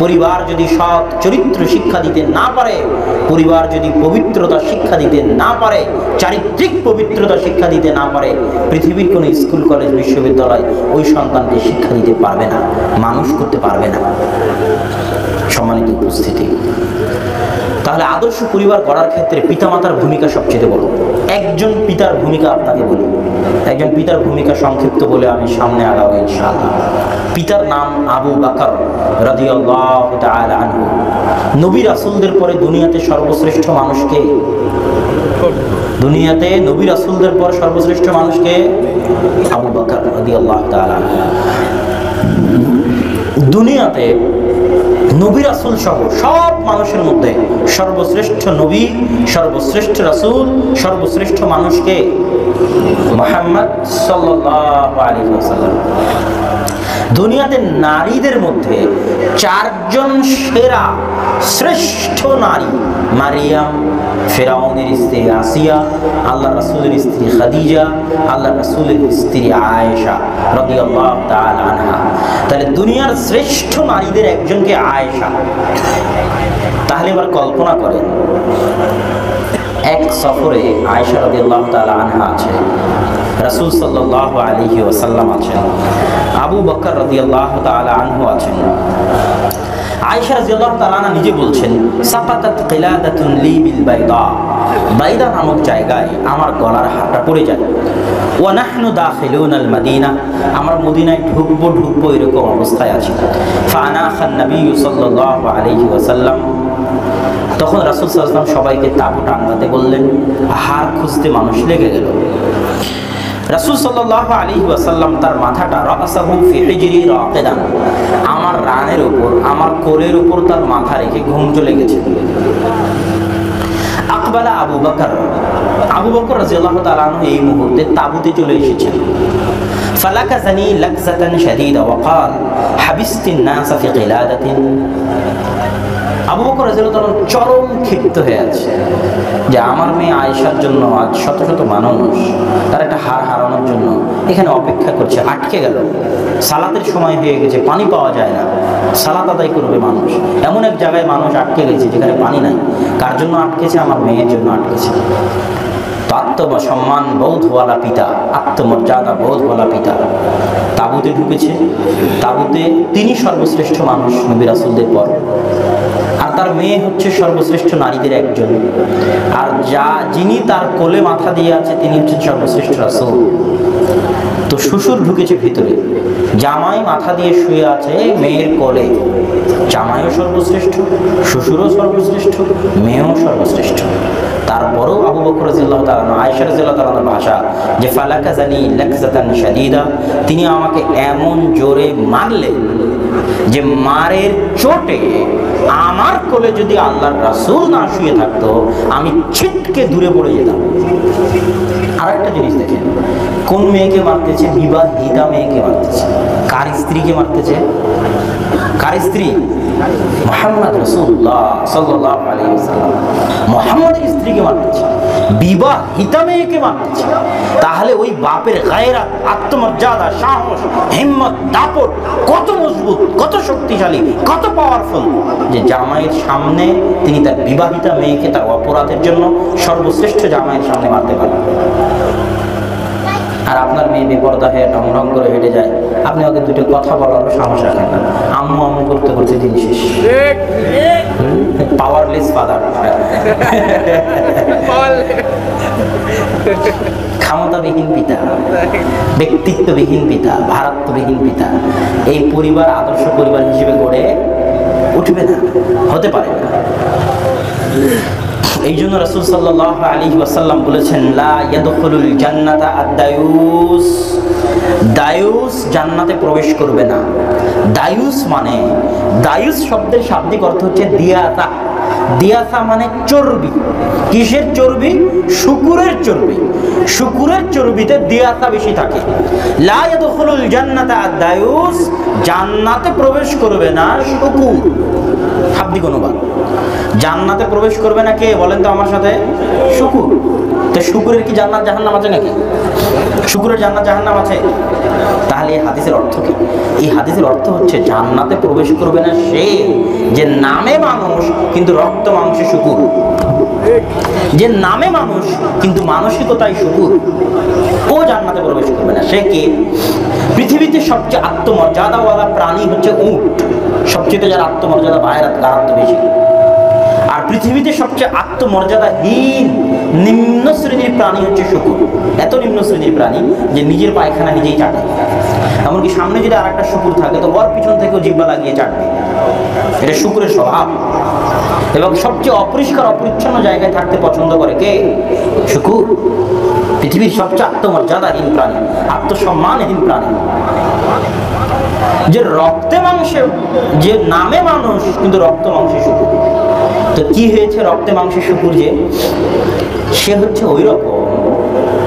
পরিবার যদি সৎ চরিত্র শিক্ষা দিতে না পারে, পরিবার যদি পবিত্রতা শিক্ষা দিতে না পারে, চারিত্রিক পবিত্রতা শিক্ষা দিতে না পারে, পৃথিবীর কোনো স্কুল কলেজ বিশ্ববিদ্যালয় ওই সন্তানকে শিক্ষা দিতে পারবে না, মানুষ করতে পারবে না। সম্মানিত উপস্থিতি, তাহলে আদর্শ পরিবার গড়ার ক্ষেত্রে পিতামাতার ভূমিকা সবচেয়ে বড়। একজন পিতার ভূমিকা আপনাকে বলি, একজন পিতার ভূমিকা সংক্ষিপ্ত বলে আমি সামনে আগাবো ইনশাআল্লাহ। পিতার নাম আবু বকর রাদিয়াল্লাহু তাআলা আনহু। নবী রাসূলদের পরে দুনিয়াতে সর্বশ্রেষ্ঠ মানুষকে, দুনিয়াতে নবী রাসূলদের পর সর্বশ্রেষ্ঠ মানুষকে আবু বকর রাদিয়াল্লাহু তাআলা। দুনিয়াতে নবী রাসূল সহ সব মানুষের মধ্যে সর্বশ্রেষ্ঠ নবী, সর্বশ্রেষ্ঠ রাসূল, সর্বশ্রেষ্ঠ মানুষকে মুহাম্মদ সাল্লাল্লাহু আলাইহি ওয়াসাল্লাম। দুনিয়াতে নারীদের মধ্যে চারজন সেরা শ্রেষ্ঠ নারী, মারিয়াম, ফেরাউনের স্ত্রী আসিয়া, আল্লাহ রাসূলের স্ত্রী খাদিজা, আল্লাহ রাসূলের স্ত্রী আয়েশা রাদিয়াল্লাহু তাআলা আনহা। তাহলে দুনিয়ার শ্রেষ্ঠ নারীদের একজনকে আয়েশা। তাহলে এবার কল্পনা করেন, এক সফরে আয়েশা রাদিয়াল্লাহু তাআলা আনহা আছে, রাসূল সাল্লাল্লাহু আলাইহি ওয়াসাল্লাম আছেন, আবু বকর রাদিয়াল্লাহু তাআলা আনহু আছেন। আয়েশা রাদিয়াল্লাহু তাআলা আনহা নিজে বলছেন, সাকাতাত কিলাদাতুন লি বিল বাইদা, বাইদা নামক জায়গায় আমার গলার হারটা পড়ে যায়। ওয়া নাহনু দাখিলুন আল মাদিনা, আমরা মদিনায় ঢুকবো এরকম অবস্থায় আছি। ফানাখান নবী সাল্লাল্লাহু আলাইহি ওয়াসাল্লাম, তখন রাসূল সাল্লাল্লাহু আলাইহি ওয়াসাল্লাম সবাইকে তাঁবু টাঙাতে বললেন। হার খুঁজতে মানুষ লেগে গেল। রাসূল সাল্লাল্লাহু আলাইহি ওয়াসাল্লাম তার মাথাটা রাসাহু ফি হিজরি রাকিদান, আমার রানের উপর, আমার কোলের উপর তার মাথা রেখে ঘুম চলে গেছে। আকবালা আবু বকর, আবু বকর রাদিয়াল্লাহু তাআলা আনহু এই মুহূর্তে তাঁবুতে চলে এসেছেন। ফালাকাযানি লাকযাতান শাদীদা ওয়া ক্বাল হাবিসতিন নাস ফি কিলাদাতিন। আবু বকর রাদিয়াল্লাহু তাআলা চরম ক্ষিপ্ত হয়ে আছে যে আমার মেয়ে আয়েশার জন্য আজ শত শত মানুষ তার একটা হার হারানোর জন্য এখানে অপেক্ষা করছে, আটকে গেল। সালাতের সময় হয়ে গেছে, পানি পাওয়া যায় না, সালাত আদায় করবে মানুষ, এমন এক জায়গায় মানুষ আটকে গেছে যেখানে পানি নাই। কার জন্য আটকেছে? আমার মেয়ের জন্য আটকেছে। তো আত্মসম্মান বোধওয়ালা পিতা, আত্মমর্যাদা বোধওয়ালা পিতা তাঁবুতে ঢুকেছে। তাঁবুতে তিনি সর্বশ্রেষ্ঠ মানুষ নবী রাসূলদের পর, আর তার মেয়ে হচ্ছে সর্বশ্রেষ্ঠ নারীদের একজন, আর যিনি তার কোলে মাথা দিয়ে আছে তিনি হচ্ছেন সর্বশ্রেষ্ঠ রাসূল। তো শ্বশুর ঢুকেছে ভিতরে, জামাই মাথা দিয়ে শুয়ে আছে মেয়ের কোলে। জামাইও সর্বশ্রেষ্ঠ, শ্বশুরও সর্বশ্রেষ্ঠ, মেয়েও সর্বশ্রেষ্ঠ। তারপরেও আবু বকর রাদিয়াল্লাহু তাআলা আয়েশা রাদিয়াল্লাহু তাআলার ভাষা যে ফালাকাযানি লাকযাতান শাদীদা, তিনি আমাকে এমন জোরে মারলেন যে মারের চোটে আমার কোলে যদি আল্লাহর রাসূল না শুয়ে থাকতো আমি ছিটকে দূরে পড়ে যেতাম। আর একটা জিনিস দেখেন, কোন মেয়েকে মারতেছে? বিবাহিতা মেয়েকে মারতেছে। কার স্ত্রীকে মারতেছে? কার স্ত্রী? মুহাম্মদ রাসূলুল্লাহ সাল্লাল্লাহু আলাইহি ওয়াসাল্লাম মুহাম্মদের স্ত্রীকে মারতেছে, বিবাহিতা মেয়েকে মারতেছে। তাহলে ওই বাপের গায়রাত, আত্মমর্যাদা, সাহস, হিম্মত, দাপট কত মজবুত, কত শক্তিশালী, কত পাওয়ারফুল যে জামাইয়ের সামনে তিনি তার বিবাহিতা মেয়েকে তার অপরাধের জন্য সর্বশ্রেষ্ঠ জামাইয়ের সামনে মারতে পারেন। আর আপনার মেয়ে বেপরদা হয়ে ঢং ঢং করে হেঁটে যায়, আপনি ওকে দুটো কথা বলারও সাহস রাখেন না, আম্মু আম্মু করতে করতে দিন শেষ। পাওয়ারলেস ফাদার, ক্ষমতাবিহীন পিতা, ব্যক্তিত্ববিহীন পিতা, ভারাত্মবিহীন পিতা। এই পরিবার আদর্শ পরিবার হিসেবে গড়ে উঠবে না, হতে পারে না। এই জন্য রাসূল সাল্লাল্লাহু আলাইহি ওয়াসাল্লাম বলেছেন, লা ইয়াদখুলুল জান্নাতা আদ-দায়ুস, দায়ুস জান্নাতে প্রবেশ করবে না। দায়ুস মানে, দায়ুস শব্দের শাব্দিক অর্থ হচ্ছে দিয়াতা। দিয়াতা মানে চর্বি। কিসের চর্বি? শুকুরের চর্বি। শুকুরের চর্বিতে দিয়াতা বেশি থাকে। লা ইয়াদখুলুল জান্নাতা আদ-দায়ুস, জান্নাতে প্রবেশ করবে না শুকুর। শাব্দিক অনুবাদ। জান্নাতে প্রবেশ করবে না কে বলেন তো আমার সাথে? শুকুর। তো শুকুরের কি জান্নাত জাহান্নাম আছে নাকি? শুকুরের জান্নাত জাহান্নাম আছে? তাহলে এই হাদিসের অর্থ কি? এই হাদিসের অর্থ হচ্ছে জান্নাতে প্রবেশ করবে না সে যে নামে মানুষ কিন্তু রক্ত মাংসে শুকুর, যে নামে মানুষ কিন্তু মানসিকতায় শুকুর, ও জান্নাতে প্রবেশ করবে না। সে কে? পৃথিবীতে সবচেয়ে আত্মমর্যাদাওয়ালা প্রাণী হচ্ছে উট, সবচেয়ে যার আত্মমর্যাদা গারাত্ম বেশি। আর পৃথিবীতে সবচেয়ে আত্মমর্যাদাহীন নিম্ন শ্রেণীর প্রাণী হচ্ছে শুকুর। এত নিম্ন শ্রেণীর প্রাণী যে নিজের পায়খানা নিজেই চাটে, এমনকি সামনে যদি আর একটা শুকুর থাকে তো ওর পিছন থেকেও জিহ্বা লাগিয়ে চাটবে। এটা শুকুরের স্বভাব। এবং সবচেয়ে অপরিষ্কার অপরিচ্ছন্ন জায়গায় থাকতে পছন্দ করে কে? শুকুর। পৃথিবীর সবচেয়ে আত্মমর্যাদাহীন প্রাণী, আত্মসম্মানহীন প্রাণী, যে রক্তে মাংসে, যে নামে মানুষ কিন্তু রক্ত মাংসে শুকুর। তো কি হয়েছে রক্তে মাংসে শুকুর? যে সে হচ্ছে ওই রকম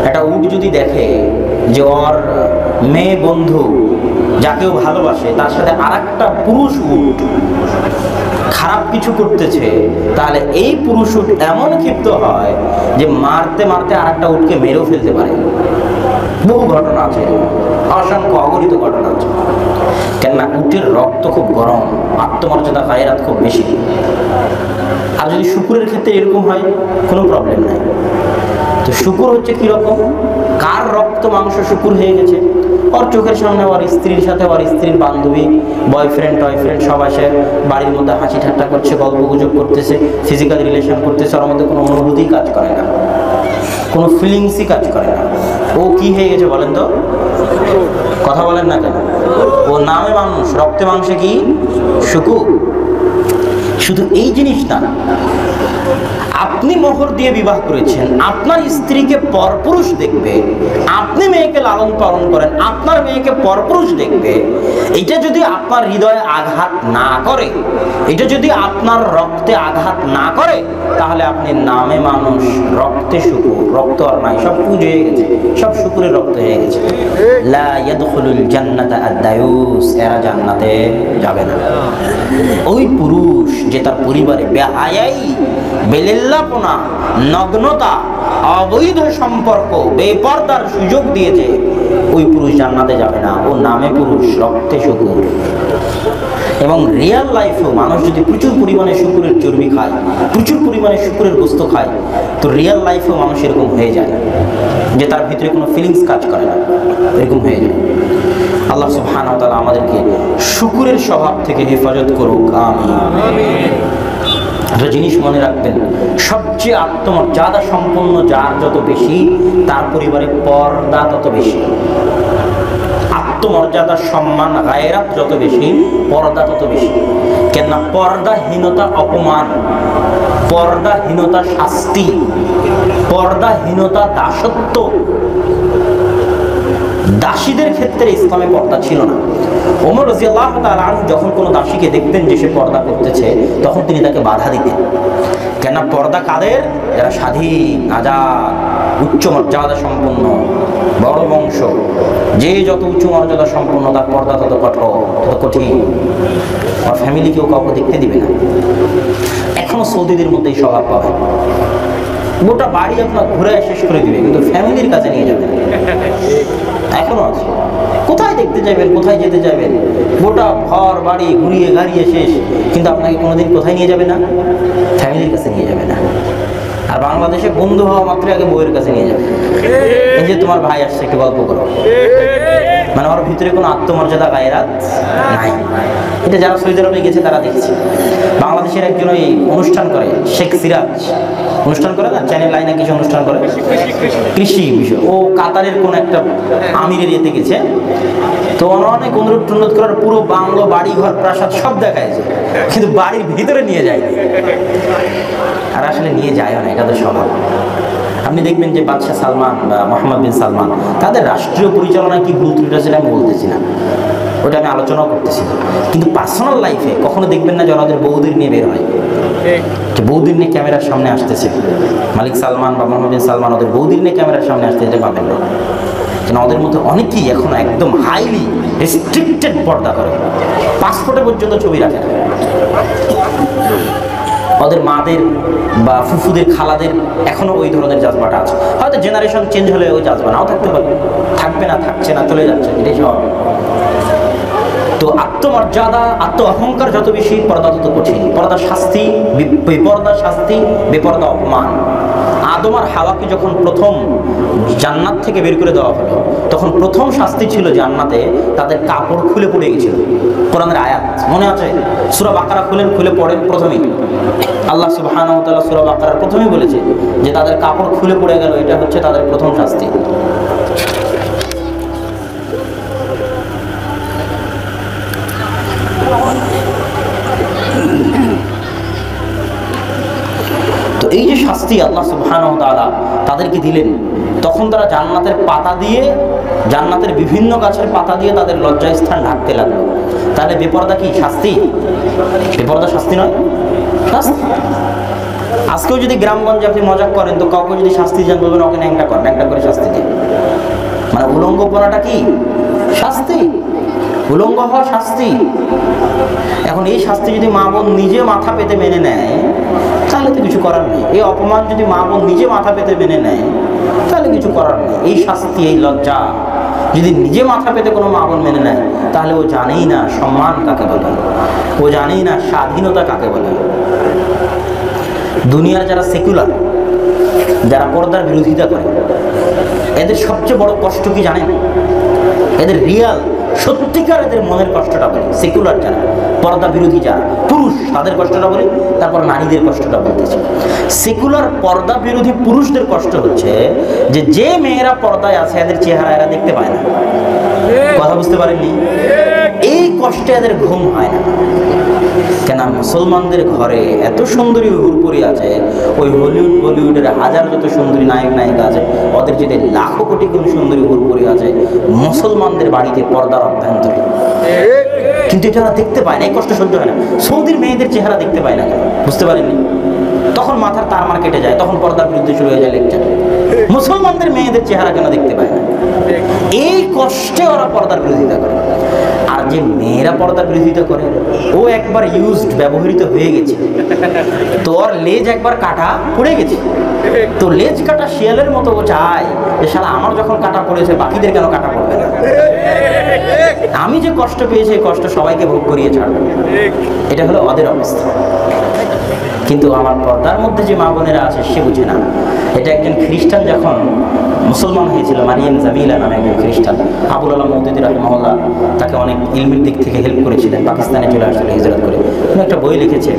একটা উট যদি দেখে যে ওর মেয়ে বন্ধু যাকেও ভালোবাসে তার সাথে আর একটা পুরুষ উট খারাপ কিছু করতেছে, তাহলে এই পুরুষ উট এমন ক্ষিপ্ত হয় যে মারতে মারতে আর একটা উটকে মেরেও ফেলতে পারে। বহু ঘটনা আছে, অসংখ্য অগণিত ঘটনা আছে। কেননা উটের রক্ত খুব গরম, আত্মমর্যাদা গায়রাত খুব বেশি। আর যদি শুকুরের ক্ষেত্রে এরকম হয় কোনো প্রবলেম নাই। তো শুকুর হচ্ছে কিরকম? কার রক্ত মাংস শুকুর হয়ে গেছে? ওর চোখের সামনে ওর স্ত্রীর সাথে ওর স্ত্রীর বান্ধবী, বয়ফ্রেন্ড টয়ফ্রেন্ড সব আসে, বাড়ির মধ্যে হাসি ঠাট্টা করছে, গল্প গুজব করতেছে, ফিজিক্যাল রিলেশন করতেছে, ওর মধ্যে কোনো অনুভূতি কাজ করে না, কোনো ফিলিংসই কাজ করে না। ও কি হয়ে গেছে বলেন তো? কথা বলেন না কেন? ও নামে মানুষ, রক্তে মাংসে কি শুকুর। শুধু এই জিনিস না, আপনি মোহর দিয়ে বিবাহ করেছেন, আপনার স্ত্রীকে পরপুরুষ দেখবে, আপনি মেয়েকে লালন পালন করেন, আপনার মেয়েকে পরপুরুষ দেখবে, এটা যদি আপনার হৃদয়ে আঘাত না করে, এটা যদি আপনার রক্তে আঘাত না করে, তাহলে আপনি নামে মানুষ, রক্তে শুকুর। রক্ত আর নাই, সব পুজ হয়ে গেছে, সব শুকুরের রক্ত হয়ে গেছে। লা ইয়াদখুলুল জান্নাতা আদ-দায়ুস, এরা জান্নাতে যাবে না। ওই পুরুষ যে তার পরিবারে বেহায়াই, বেলেল্লাপনা, নগ্নতা, অবৈধ সম্পর্ক, বেপরদার সুযোগ দিয়েছে, ওই পুরুষ জান্নাতে যাবে না। ও নামে পুরুষ, রক্তে শুকুর। এবং রিয়েল লাইফেও মানুষ যদি প্রচুর পরিমাণে শুকুরের চর্বি খায়, প্রচুর পরিমাণে শুকুরের গোস্ত খায়, তো রিয়েল লাইফেও মানুষ এরকম হয়ে যায় যে তার ভিতরে কোনো ফিলিংস কাজ করে না, এরকম হয়ে যায়। আল্লাহ সুবহানাহু ওয়া তাআলা আমাদেরকে শুকুরের স্বভাব থেকে হেফাজত করুক, আমিন। একটা জিনিস মনে রাখবেন, সবচেয়ে আত্মমর্যাদা সম্পন্ন যার যত বেশি, তার পরিবারে পর্দা তত বেশি। আত্মমর্যাদা, সম্মান, গায়রাত যত বেশি, পর্দা তত বেশি। কেননা পর্দাহীনতা অপমান, পর্দাহীনতা শাস্তি, পর্দাহীনতা দাসত্ব। দাসীদের ক্ষেত্রে ইসলামে পর্দা ছিল না। ওমর রাদিয়াল্লাহু তাআলা আনহু যখন কোনো দাসীকে দেখতেন যে সে পর্দা করতেছে, তখন তিনি তাকে বাধা দিতেন। কেন? পর্দা কাদের? যারা স্বাধীন, আজাদ, উচ্চ মর্যাদা সম্পন্ন, বড় বংশ। যে যত উচ্চ মর্যাদা সম্পন্ন, তার পর্দা তত কঠোর, তত কঠিন। আর ফ্যামিলি কেউ কাউকে দেখতে দিবে না। এখনো সৌদিদের মধ্যে এই স্বভাব পাবে। গোটা বাড়ি আপনার ঘুরে শেষ করে দিবে, কিন্তু ফ্যামিলির কাছে নিয়ে যাবে। এখনো আছে। কোথায় দেখতে যাবেন, কোথায় যেতে যাবেন, গোটা ঘর বাড়ি ঘুরিয়ে গাড়িয়ে শেষ, কিন্তু আপনাকে কোনোদিন কোথায় নিয়ে যাবে না? ফ্যামিলির কাছে নিয়ে যাবে না। আর বাংলাদেশে বন্ধু হওয়া মাত্র আগে বউয়ের কাছে নিয়ে যাবে, এই যে তোমার ভাই আসছে, একটু গল্প করো। মানে ওর ভিতরে কোনো আত্মমর্যাদা, গায়রাত নাই। এটা যারা সৌদি আরবে গেছে তারা দেখছে। বাংলাদেশের একজন ওই অনুষ্ঠান করে, শেখ সিরাজ অনুষ্ঠান করে না, চ্যানেল লাইনে কিছু অনুষ্ঠান করে কৃষি বিষয়। ও কাতারের কোন একটা আমিরের ইয়েতে গেছে, তো অনেক অনুরোধ করার পুরো বাংলো, বাড়ি ঘর, প্রাসাদ সব দেখাইছে, কিন্তু বাড়ির ভিতরে নিয়ে যায়। আর আসলে নিয়ে যায় না, এটা তো স্বভাব। আপনি দেখবেন যে বাদশাহ সালমান বা মোহাম্মদ বিন সালমান, তাদের রাষ্ট্রীয় পরিচালনায় কি ভুল ত্রুটি সেটা আমি বলতেছি না, ওটা আমি আলোচনাও করতেছি না। কিন্তু পার্সোনাল লাইফে কখনো দেখবেন না যে ওদের বউদের নিয়ে বের হয়, যে বউদের নিয়ে ক্যামেরার সামনে আসতেছে। মালিক সালমান বা মোহাম্মদ বিন সালমান ওদের বউদের নিয়ে ক্যামেরার সামনে আসতে যেতে পারবেন না। কেন? ওদের মধ্যে অনেকেই এখন একদম হাইলি রেস্ট্রিক্টেড পর্দা করে, পাসপোর্টে পর্যন্ত ছবি রাখে। ওদের মাদের বা ফুফুদের খালাদের এখনো ওই ধরনের জাজবাটা আছে। হয়তো জেনারেশন চেঞ্জ হলে ওই জাজবা নাও থাকতে পারে, থাকবে না, থাকছে না, চলে যাচ্ছে, এটাই স্বাভাবিক। তো আত্মমর্যাদা, আত্ম অহংকার যত বেশি, পর্দা তত কঠিন। পর্দা শাস্তি, বেপর্দা শাস্তি, বেপর্দা অপমান। আদম আর হাওয়াকে যখন প্রথম জান্নাত থেকে বের করে দেওয়া হলো, তখন প্রথম শাস্তি ছিল জান্নাতে তাদের কাপড় খুলে পড়ে গেছিল। কোরআনের আয়াত মনে আছে? সূরা বাকারা খুলে পড়েন প্রথমেই। আল্লাহ সুবহানাহু ওয়া তাআলা সূরা বাকারার প্রথমেই বলেছে যে তাদের কাপড় খুলে পড়ে গেল, এটা হচ্ছে তাদের প্রথম শাস্তি। তো এই যে শাস্তি আল্লাহ সুবহানাহু ওয়া তাআলা তাদেরকে দিলেন, তখন তারা জান্নাতের পাতা দিয়ে, জান্নাতের বিভিন্ন গাছের পাতা দিয়ে তাদের লজ্জাস্থান ঢাকতে লাগলো। তাহলে বেপরদা কি শাস্তি? বেপরদা শাস্তি নয়, শাস্তি। আজকেও যদি গ্রামগঞ্জে আপনি মজাক করেন, তো কাউকে যদি শাস্তি দেন বলবেন ওকে ন্যাংটা কর, ন্যাংটা করে শাস্তি দেন। মানে উলঙ্গপনাটা কি শাস্তি? উলঙ্গ হওয়া শাস্তি। এখন এই শাস্তি যদি মা বোন নিজে মাথা পেতে মেনে নেয়, তাহলে তো কিছু করার নেই। এই অপমান যদি মা বোন নিজে মাথা পেতে মেনে নেয়, তাহলে কিছু করার নেই। এই শাস্তি, এই লজ্জা যদি নিজে মাথা পেতে কোনো মা বোন মেনে নেয়, তাহলে ও জানেই না সম্মান কাকে বলে, ও জানেই না স্বাধীনতা কাকে বলে। দুনিয়ার যারা সেকুলার, যারা পর্দার বিরোধিতা করে, এদের সবচেয়ে বড় কষ্ট কি জানেন? এদের রিয়াল, সত্যিকার এদের মনের কষ্টটা বলে। সেকুলার যারা, পর্দা বিরোধী যারা পুরুষ, তাদের কষ্টটা বলে, তারপর নারীদের কষ্টটা বলতেছে। সেকুলার পর্দা বিরোধী পুরুষদের কষ্ট হচ্ছে যে মেয়েরা পর্দায় আছে এদের চেহারা এরা দেখতে পায় না। কথা বুঝতে পারেননি? এই কষ্টে এদের ঘুম হয় না। কেন? মুসলমানদের ঘরে এত সুন্দরী হুরপুরি আছে, ওই হলিউড বলিউডের হাজার যত সুন্দরী নায়ক নায়িকা আছে, ওদের যদি লাখো কোটি কোন সুন্দরী হুরপুরি আছে, মুসলমানদের বাড়িতে পর্দার অভ্যন্তরে। কিন্তু এটা দেখতে পায় না, এই কষ্ট সহ্য হয় না। সৌদির মেয়েদের চেহারা দেখতে পায় না, বুঝতে পারেননি? তখন মাথার তার মার কেটে যায়, তখন পর্দার বিরুদ্ধে শুরু হয়ে যায় লেকচার। মুসলমানদের মেয়েদের চেহারা কেন দেখতে পায় না? এই কষ্টে ওরা পর্দার বিরোধিতা করে। আর যে মেয়েরা পর্দার বিরোধিতা করে, ও একবার ইউজড, ব্যবহৃত হয়ে গেছে। তো ওর লেজ একবার কাটা পড়ে গেছে, তো লেজ কাটা শিয়ালের মতো ও চায় যে শালা আমার যখন কাটা পড়েছে বাকিদের কেন কাটা পড়বে না? আমি যে কষ্ট পেয়েছি এই কষ্ট সবাইকে ভোগ করিয়ে ছাড়বো। এটা হলো ওদের অবস্থা। কিন্তু আমার পর্দার মধ্যে যে মা বোনেরা আছে সে বুঝে না। এটা একজন খ্রিস্টান যখন মুসলমান হয়েছিল, মারিয়াম জামিলা নামে একজন খ্রিস্টান, আবুল আলম মওদুদি রাহিমাহুল্লাহ তাকে অনেক ইলমের দিক থেকে হেল্প করেছিলেন। পাকিস্তানে চলে আসছিল হিজরত করে। উনি একটা বই লিখেছে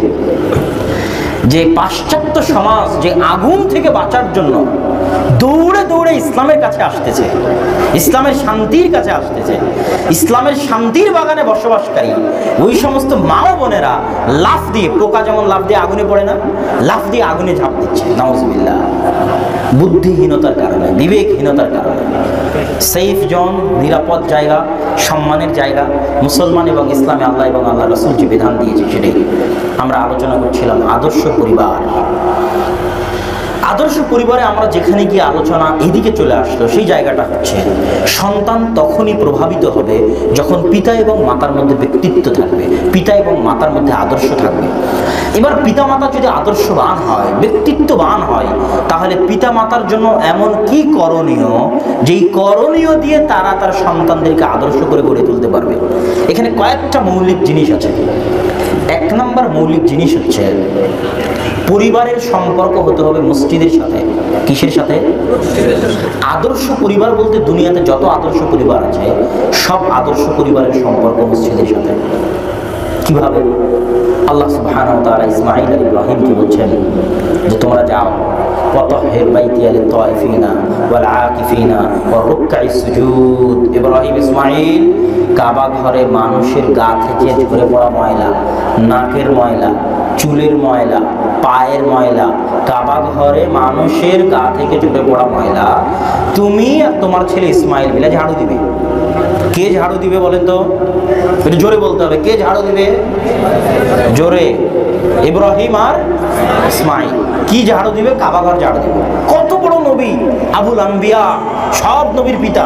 যে পাশ্চাত্য সমাজ যে আগুন থেকে বাঁচার জন্য দৌড়ে দৌড়ে ইসলামের কাছে আসতেছে, ইসলামের শান্তির কাছে আসতেছে, ইসলামের শান্তির বাগানে বসবাসকারী ওই সমস্ত মা বোনেরা লাফ দিয়ে, পোকা যেমন লাফ দিয়ে আগুনে পড়ে না, লাফ দিয়ে আগুনে ঝাঁপ দিচ্ছে। নাউজুবিল্লাহ। বুদ্ধিহীনতার কারণে, বিবেকহীনতার কারণে। সেফ জোন, নিরাপদ জায়গা, সম্মানের জায়গা, মুসলমান এবং ইসলামে আল্লাহ এবং আল্লাহ রাসূল যে বিধান দিয়েছে সেটাই আমরা আলোচনা করছিলাম। আদর্শ পরিবার, আদর্শ পরিবারে আমরা যেখানে গিয়ে আলোচনা এদিকে চলে আসলো, সেই জায়গাটা হচ্ছে সন্তান তখনই প্রভাবিত হবে যখন পিতা এবং মাতার মধ্যে ব্যক্তিত্ব থাকবে, পিতা এবং মাতার মধ্যে আদর্শ থাকবে। এবার পিতা মাতা যদি আদর্শবান হয়, ব্যক্তিত্ববান হয়, তাহলে পিতা মাতার জন্য এমন কি করণীয়, যেই করণীয় দিয়ে তারা তার সন্তানদেরকে আদর্শ করে গড়ে তুলতে পারবে। এখানে কয়েকটা মৌলিক জিনিস আছে। এক নম্বর মৌলিক জিনিস হচ্ছে পরিবারের সম্পর্ক হতে হবে মসজিদের সাথে। কিসের সাথে? আদর্শ পরিবার বলতে দুনিয়াতে যত আদর্শ পরিবার আছে সব আদর্শ পরিবারের সম্পর্ক মসজিদের সাথে। কিভাবে? আল্লাহ সুবহানাহু ওয়া তাআলা ইসমাঈল আর ইব্রাহিমকে বলছেন যে তোমরা যাও, ওয়াতাহহির বাইতিয়া লিত-তাইফিনা ওয়াল আকিফিনা ওয়া রুকআইস সুজুদ। ইব্রাহিম ইসমাঈল কাবা ঘরে মানুষের গা থেকে ঝরে পড়া ময়লা, নাকের ময়লা, চুলের ময়লা, পায়ের ময়লা, কাবা ঘরে মানুষের গা থেকে ঝরে পড়া ময়লা তুমি আর তোমার ছেলে ইসমাঈল মিলে ঝাড়ু দিবে। কে ঝাড়ু দিবে বলেন তো? একটু জোরে বলতে হবে, কে ঝাড়ু দিবে? জোরে। ইব্রাহিম আর ইসমাঈল। কি ঝাড়ু দিবে? কাবা ঘর ঝাড়ু দিবে। কত বড় নবী, আবুল আম্বিয়া, সব নবীর পিতা।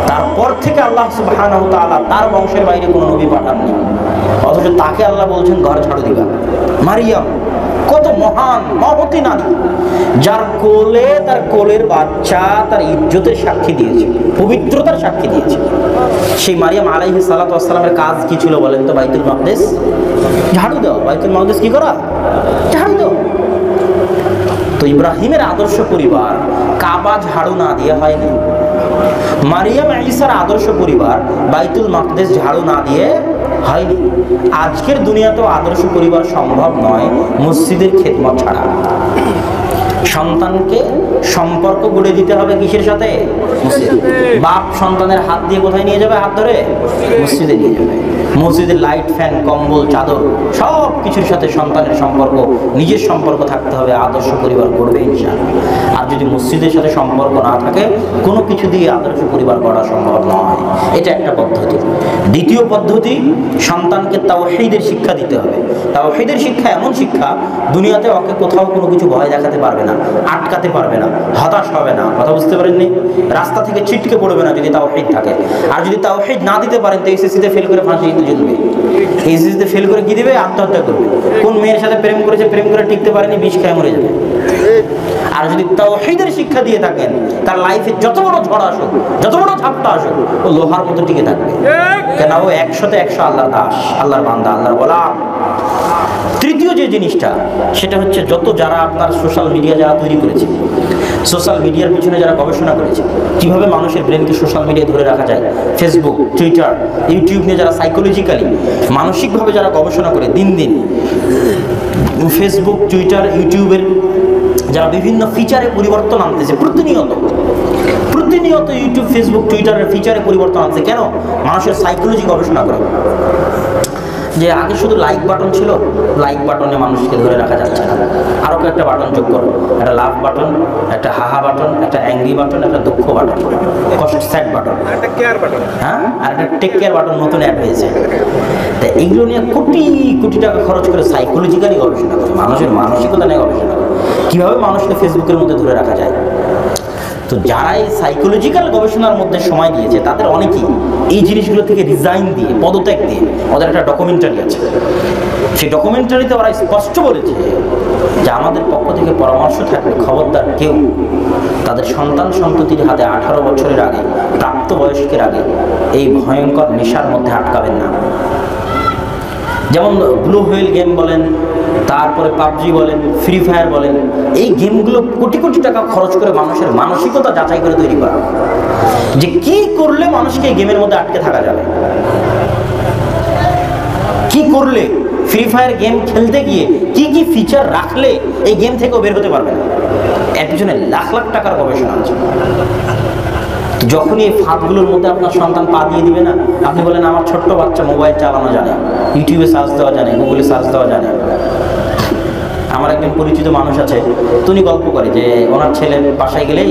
তারপর থেকে আল্লাহ সুবহানাহু ওয়া তাআলা তার বংশের বাইরে কোনো নবী পাঠাননি, অথচ তাকে আল্লাহ বলছেন ঘর ঝাড়ু দিবা। মারিয়াম কত মহান মহতী নারী, যার কোলে তার কোলের বাচ্চা তার ইজ্জতের সাক্ষী দিয়েছে, পবিত্রতার সাক্ষী দিয়েছে। সেই মারিয়াম আলাইহিস সালাতু ওয়াস সালামের কাজ কি ছিল বলেন তো? বাইতুল মাকদিস ঝাড়ু দাও। বাইতুল মাকদিস কি করা? ঝাড়ু দাও। তো ইব্রাহিমের আদর্শ পরিবার কাবা ঝাড়ু না দিয়ে হয়নি। মারিয়াম ঈসার আদর্শ পরিবার বাইতুল মাকদিস ঝাড়ু না দিয়ে হয়নি। আজকের দুনিয়াতেও আদর্শ পরিবার সম্ভব নয় মসজিদের খেদমত ছাড়া। সন্তানকে সম্পর্ক গড়ে দিতে হবে কিসের সাথে? মসজিদ। বাপ সন্তানের হাত দিয়ে কোথায় নিয়ে যাবে? হাত ধরে মসজিদে নিয়ে যাবে। মসজিদের লাইট, ফ্যান, কম্বল, চাদর সব কিছুর সাথে সন্তানের সম্পর্ক, নিজের সম্পর্ক থাকতে হবে। আদর্শ পরিবার গড়বে ইনশাআল্লাহ। আর যদি মসজিদের সাথে সম্পর্ক না থাকে, কোনো কিছু দিয়ে আদর্শ পরিবার গড়া সম্ভব নয়। এটা একটা পদ্ধতি। দ্বিতীয় পদ্ধতি, সন্তানকে তাওহীদের শিক্ষা দিতে হবে। তাওহীদের শিক্ষা এমন শিক্ষা, দুনিয়াতে ওকে কোথাও কোনো কিছু ভয় দেখাতে পারবে না, আটকাতে পারবে না, হতাশ হবে না। কথা বুঝতে পারেননি? রাস্তা থেকে ছিটকে পড়বে না যদি তাওহীদ থাকে। আর যদি তাওহীদ না দিতে পারেন তো এসএসসিতে ফেল করে ফাঁসিতে ঝুলবে। এসএসসিতে ফেল করে কি দিবে? আত্মহত্যা করবে। কোন মেয়ের সাথে প্রেম করেছে, প্রেম করে টিকতে পারেনি, বিষ খেয়ে মরে যাবে। আর যদি তাওহীদের শিক্ষা দিয়ে থাকেন, তার লাইফে যত বড় ঝড় আসুক, যত বড় ঝাপটা আসুক, ও লোহার মতো টিকে থাকবে। কেন? ও 100-তে 100 আল্লাহর দাস, আল্লাহর বান্দা, আল্লাহর গোলাম। তৃতীয় যে জিনিসটা, সেটা হচ্ছে যারা আপনার সোশ্যাল মিডিয়া যারা তৈরি করেছে, সোশ্যাল মিডিয়ার পিছনে যারা গবেষণা করেছে, কিভাবে মানুষের ব্রেনকে সোশ্যাল মিডিয়ায় ধরে রাখা যায়, ফেসবুক, টুইটার, ইউটিউব নিয়ে যারা সাইকোলজিক্যালি মানসিকভাবে যারা গবেষণা করে, দিন দিন ফেসবুক, টুইটার, ইউটিউবের যারা বিভিন্ন ফিচারে পরিবর্তন আনতেছে, প্রতিনিয়ত ইউটিউব, ফেসবুক, টুইটারের ফিচারে পরিবর্তন আনছে। কেন? মানুষের সাইকোলজি গবেষণা করে। যে আগে শুধু লাইক বাটন ছিল, লাইক বাটনে মানুষকে ধরে রাখা যাচ্ছে না, আরও একটা বাটন যোগ করো, একটা লাভ বাটন, একটা হাহা বাটন, একটা অ্যাংরি বাটন, একটা দুঃখ বাটন, স্যাড বাটন, হ্যাঁ, আর একটা টেক কেয়ার বাটন নতুন অ্যাড হয়েছে। তা এইগুলো নিয়ে কোটি কোটি টাকা খরচ করে সাইকোলজিক্যালি গবেষণা করে, মানুষের মানসিকতা নিয়ে গবেষণা করে, কীভাবে মানুষকে ফেসবুকের মধ্যে ধরে রাখা যায়। তো যারা এই সাইকোলজিক্যাল গবেষণার মধ্যে সময় দিয়েছে, তাদের অনেকেই এই জিনিসগুলো থেকে রিজাইন দিয়ে, পদত্যাগ দিয়ে, ওদের একটা ডকুমেন্টারি আছে। সেই ডকুমেন্টারিতে ওরা স্পষ্ট বলেছে যে আমাদের পক্ষ থেকে পরামর্শ থাকবে, খবরদার কেউ তাদের সন্তান সন্ততির হাতে 18 বছরের আগে, প্রাপ্তবয়স্কের আগে এই ভয়ঙ্কর নেশার মধ্যে আটকাবেন না। যেমন ব্লু হুইল গেম বলেন, তারপরে পাবজি বলেন, ফ্রি ফায়ার বলেন, এই গেমগুলো কোটি কোটি টাকা খরচ করে মানুষের মানসিকতা যাচাই করে তৈরি করা, যে কি করলে মানুষকে এই গেমের মধ্যে আটকে থাকা যাবে, কি করলে ফ্রি ফায়ার গেম খেলতে গিয়ে কি কি ফিচার রাখলে এই গেম থেকেও বের হতে পারবে না। এর পিছনে লাখ লাখ টাকার গবেষণা আছে। যখনই এই ফাঁদগুলোর মধ্যে আপনার সন্তান পা দিয়ে দিবে না, আপনি বলেন আমার ছোট্ট বাচ্চা মোবাইল চালানো জানে, ইউটিউবে সার্চ দেওয়া জানে, গুগলে সার্চ দেওয়া জানে। আমার একজন পরিচিত মানুষ আছে, তিনি গল্প করে যে ওনার ছেলে বাসায় গেলেই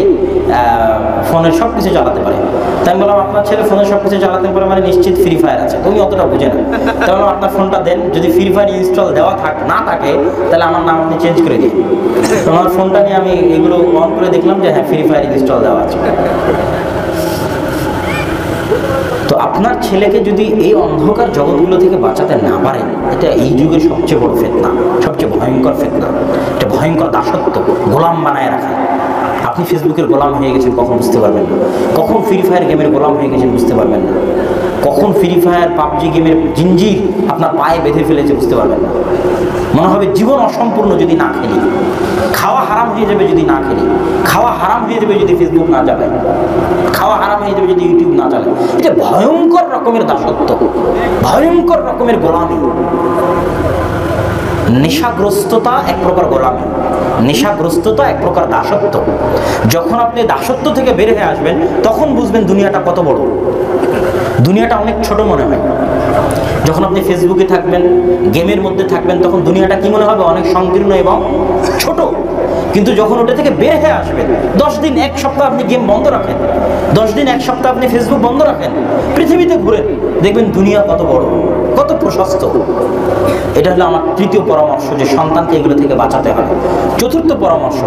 ফোনের সব কিছু চালাতে পারে। তাই আমি বললাম আপনার ছেলে ফোনের সব কিছু চালাতে পারে মানে নিশ্চিত ফ্রি ফায়ার আছে। তুমি অতটা বুঝে না, তাহলে আপনার ফোনটা দেন, যদি ফ্রি ফায়ার ইনস্টল দেওয়া না থাকে তাহলে আমার নাম আপনি চেঞ্জ করে দিন। তোমার ফোনটা নিয়ে আমি এগুলো অন করে দেখলাম যে হ্যাঁ ফ্রি ফায়ার ইনস্টল দেওয়া আছে। তো আপনার ছেলেকে যদি এই অন্ধকার জগৎগুলো থেকে বাঁচাতে না পারেন, এটা এই যুগের সবচেয়ে বড় ফিতনা, সবচেয়ে ভয়ঙ্কর ফিতনা, এটা ভয়ঙ্কর দাসত্ব, গোলাম বানায় রাখা। আপনি ফেসবুকের গোলাম হয়ে গেছেন কখন বুঝতে পারবেন না, কখন ফ্রি ফায়ার গেমের গোলাম হয়ে গেছেন বুঝতে পারবেন না, কখন ফ্রি ফায়ার পাবজি গেমের জিঞ্জির আপনার পায়ে বেঁধে ফেলেছে বুঝতে পারবেন না। মনে হবে জীবন অসম্পূর্ণ যদি না খেলি, খাওয়া হারাম হয়ে যাবে যদি না খেলি, খাওয়া হারাম হয়ে যাবে যদি ফেসবুক না চালায়, খাওয়া হারাম হয়ে যাবে যদি ইউটিউব না চালায়। এটা ভয়ঙ্কর রকমের দাসত্ব, ভয়ঙ্কর রকমের গোলামি। নেশাগ্রস্ততা এক প্রকার গোলামি, নেশাগ্রস্ততা এক প্রকার দাসত্ব। যখন আপনি দাসত্ব থেকে বের হয়ে আসবেন তখন বুঝবেন দুনিয়াটা কত বড়, দুনিয়াটা অনেক ছোট মনে হয়। যখন আপনি ফেসবুকে থাকবেন, গেমের মধ্যে থাকবেন, তখন দুনিয়াটা কি মনে হবে? অনেক সংকীর্ণ এবং ছোট। কিন্তু যখন ওটা থেকে বের হয়ে আসবেন, 10 দিন 1 সপ্তাহ আপনি গেম বন্ধ রাখেন, 10 দিন 1 সপ্তাহ আপনি ফেসবুক বন্ধ রাখেন, পৃথিবীতে ঘুরেন, দেখবেন দুনিয়া কত বড়, কত প্রশস্ত। এটা হলো আমার তৃতীয় পরামর্শ, যে সন্তানকে এগুলো থেকে বাঁচাতে হবে। চতুর্থ পরামর্শ,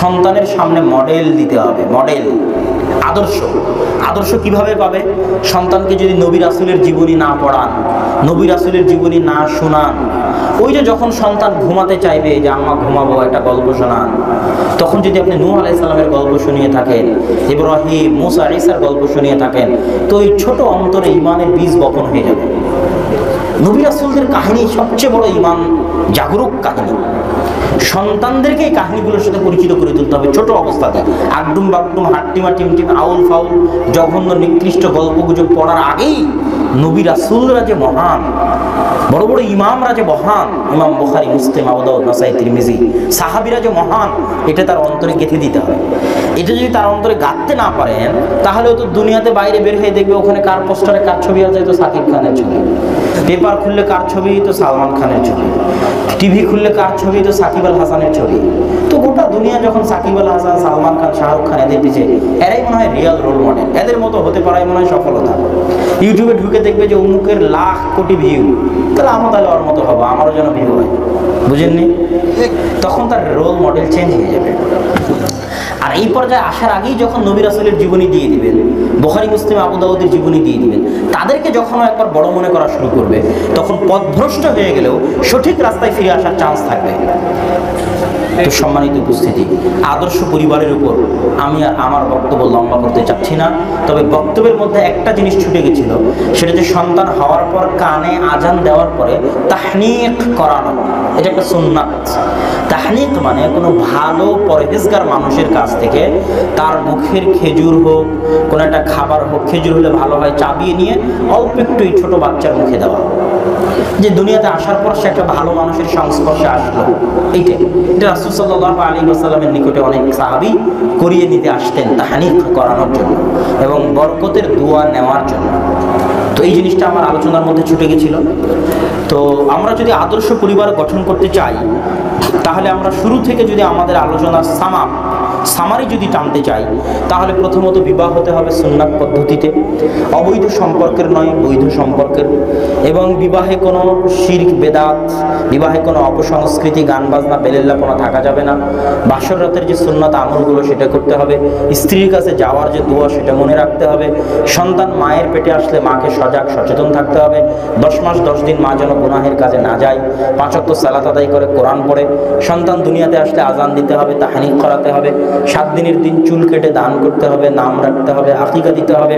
সন্তানের সামনে মডেল দিতে হবে। মডেল আদর্শ আদর্শ কিভাবে পাবে? সন্তানকে যদি নবী রাসূলের জীবনী না পড়ান, নবী রাসূলের জীবনী না শোনান, ওই যে যখন সন্তান ঘুমাতে চাইবে যে আম্মা ঘুমাবো, একটা গল্প শোনান, তখন যদি আপনি নূহ আলাইহিস সালামের গল্প শুনিয়ে থাকেন, ইব্রাহিম, মুসা, ঈসার গল্প শুনিয়ে থাকেন, তো এই ছোট অন্তরে ঈমানের বীজ বপন হয়ে যাবে। নবী রাসূলদের কাহিনী সবচেয়ে বড় ঈমান জাগরুক কাহিনী। সন্তানদেরকে এই কাহিনীগুলোর সাথে পরিচিত করে তুলতে হবে ছোট অবস্থাতে। আগডুম বাগডুম হাট্টিমা টিমটিম আউল ফাউল জঘন্য নিকৃষ্ট গল্পগুজব পড়ার আগেই নবী রাসূলরা যে মহান, বড় বড় ইমামরা যে মহান, ইমাম বুখারী, মুসলিম, আবু দাউদ, নাসাই, তিরমিজি, সাহাবীরা যে মহান, এটা তার অন্তরে গেঁথে দিতে হবে। এটা যদি তার অন্তরে গাঁথতে না পারেন, তাহলেও তো দুনিয়াতে বাইরে বের হয়ে দেখবে ওখানে কার পোস্টারে কার ছবি আছে, তো সাকিব খানের ছবি, পেপার খুললে কার ছবি, তো সালমান খানের ছবি, টিভি খুললে কার ছবি, তো সাকিব আল হাসানের ছবি। তো গোটা দুনিয়া যখন সাকিব আল হাসান, সালমান খান, শাহরুখ খান এদের পিছিয়ে, এরাই মনে হয় রিয়াল রোল মডেল, এদের মতো হতে পারাই মনে হয় সফলতা। ইউটিউবে ঢুকে দেখবে যে অমুকের লাখ কোটি ভিউ, তাহলে আমার তাহলে ওর মতো হবো, আমারও যেন ভিউ হয়, বুঝেননি? তখন তার রোল মডেল চেঞ্জ হয়ে যাবে। আর এই পর্যায়ে আসার আগেই যখন নবী রাসূলের জীবনী দিয়ে দিবেন, বুখারী, মুসলিম, আবু দাউদের জীবনী দিয়ে দিবেন, তাদেরকে যখন একবার বড় মনে করা শুরু করবে, তখন পথভ্রষ্ট হয়ে গেলেও সঠিক রাস্তায় ফিরে আসার চান্স থাকবে। তো সম্মানিত উপস্থিতি, আদর্শ পরিবারের উপর আমি আর আমার বক্তব্য লম্বা করতে চাচ্ছি না, তবে বক্তব্যের মধ্যে একটা জিনিস ছুটে গেছিল, সেটা যে সন্তান হওয়ার পর কানে আজান দেওয়ার পরে তাহনিক করানো, এটা একটা সুন্নাত। তাহনিক মানে কোনো ভালো পরহেজগার মানুষের কাছ থেকে তার মুখের খেজুর হোক, কোনো একটা খাবার হোক, খেজুর হলে ভালো হয়, চাবিয়ে নিয়ে অল্প একটু এই ছোটো বাচ্চার মুখে দেওয়া, যে দুনিয়াতে আসার পর সে একটা ভালো মানুষের সংস্পর্শে আসলো। এটা রাসূল সাল্লাল্লাহু আলাইহি ওয়াসাল্লামের নিকটে অনেক সাহাবী করিয়ে নিতে আসতেন তাহনিক করানোর জন্য এবং বরকতের দোয়া নেওয়ার জন্য। তো এই জিনিসটা আমার আলোচনার মধ্যে ছুটে গেছিল। তো আমরা যদি আদর্শ পরিবার গঠন করতে চাই, তাহলে আমরা শুরু থেকে যদি আমাদের আলোচনার সামারি যদি টানতে চাই, তাহলে প্রথমত বিবাহ হতে হবে সুন্নাত পদ্ধতিতে, অবৈধ সম্পর্কের নয়, বৈধ সম্পর্কের, এবং বিবাহে কোনো শিরক বেদাত, বিবাহে কোনো অপসংস্কৃতি, গান বাজনা, বেলেল্লাপনা থাকা যাবে না। বাসর রাতের যে সুন্নাত আমলগুলো সেটা করতে হবে, স্ত্রীর কাছে যাওয়ার যে দোয়া সেটা মনে রাখতে হবে, সন্তান মায়ের পেটে আসলে মাকে সজাগ সচেতন থাকতে হবে, 10 মাস 10 দিন মা যেন গুনাহের কাজে না যায়, 5 ওয়াক্ত সালাত আদায় করে কোরআন পড়ে, সন্তান দুনিয়াতে আসলে আজান দিতে হবে, তাহনিক করাতে হবে, 7 দিনের দিন চুল কেটে দান করতে হবে, নাম রাখতে হবে, আকিকা দিতে হবে।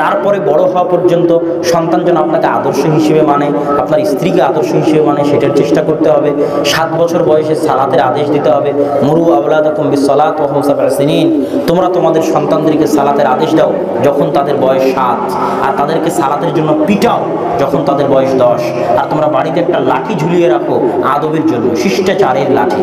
তারপরে বড় হওয়া পর্যন্ত সন্তান যেন আপনাকে আদর্শ হিসেবে মানে, আপনার স্ত্রীকে আদর্শ হিসেবে মানে, সেটার চেষ্টা করতে হবে। 7 বছর বয়সে সালাতের আদেশ দিতে হবে, মুরু আওলাদাকুম বিসসালাত ওয়া হুম সাব'উ সিনিন, তোমরা তোমাদের সন্তানদেরকে সালাতের আদেশ দাও যখন তাদের বয়স 7, আর তাদেরকে সালাতের জন্য পিটাও যখন তাদের বয়স 10। আর তোমরা বাড়িতে একটা লাঠি ঝুলিয়ে রাখো আদবের জন্য, শিষ্টাচারের লাঠি।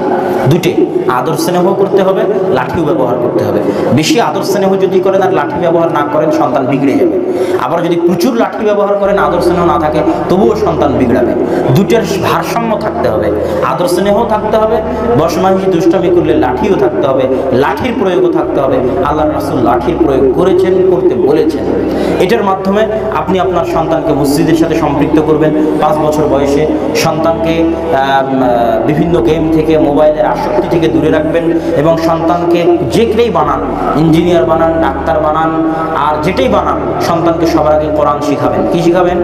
দুইটে, আদর স্নেহ করতে হবে, লাঠিও ব্যবহার করতে হবে। বেশি আদর স্নেহ যদি করেন আর লাঠি ব্যবহার না করেন, সন্তান বিগড়ে যাবে। আবার যদি প্রচুর লাঠি ব্যবহার করেন, আদর স্নেহ না থাকে, তবুও সন্তান বিগড়াবে। দুইটার ভারসাম্য থাকতে হবে, আদর স্নেহ থাকতে হবে, বশমাহি দুষ্টামি করলে লাঠিও থাকতে হবে, লাঠির প্রয়োগও থাকতে হবে। আল্লাহর রাসূল লাঠির প্রয়োগ করেছেন, করতে বলেছেন। এটার মাধ্যমে আপনি আপনার সন্তানকে মসজিদের সাথে সম্পৃক্ত করবেন। 5 বছর বয়সে সন্তানকে বিভিন্ন গেম থেকে, মোবাইলের আসক্তি থেকে দূরে রাখবেন এবং সন্তানকে যেটাই বানান, ইঞ্জিনিয়ার বানান, ডাক্তার বানান, আর যেটাই বানান, সন্তানকে সবার আগে কোরআন শিখাবেন। কি শিখাবেন?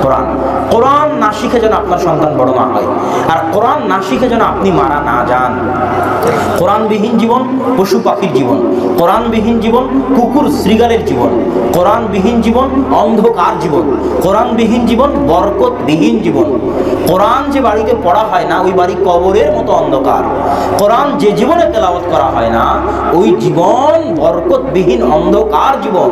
কোরআন। কোরআন না শিখে যেন আপনার সন্তান বড় না হয়, আর কোরআন না শিখে যেন আপনি মারা না যান। কোরআনবিহীন জীবন পশু পাখির জীবন, কোরআনবিহীন জীবন কুকুর শ্রীগালের জীবন, কোরআনবিহীন জীবন অন্ধকার জীবন, কোরআনবিহীন জীবন বরকতবিহীন জীবন। কোরআন যে বাড়িতে পড়া হয় না, ওই বাড়ি কবরের মতো অন্ধকার। কোরআন যে জীবনে তেলাওয়াত করা হয় না, ওই জীবন বরকতবিহীন অন্ধকার জীবন।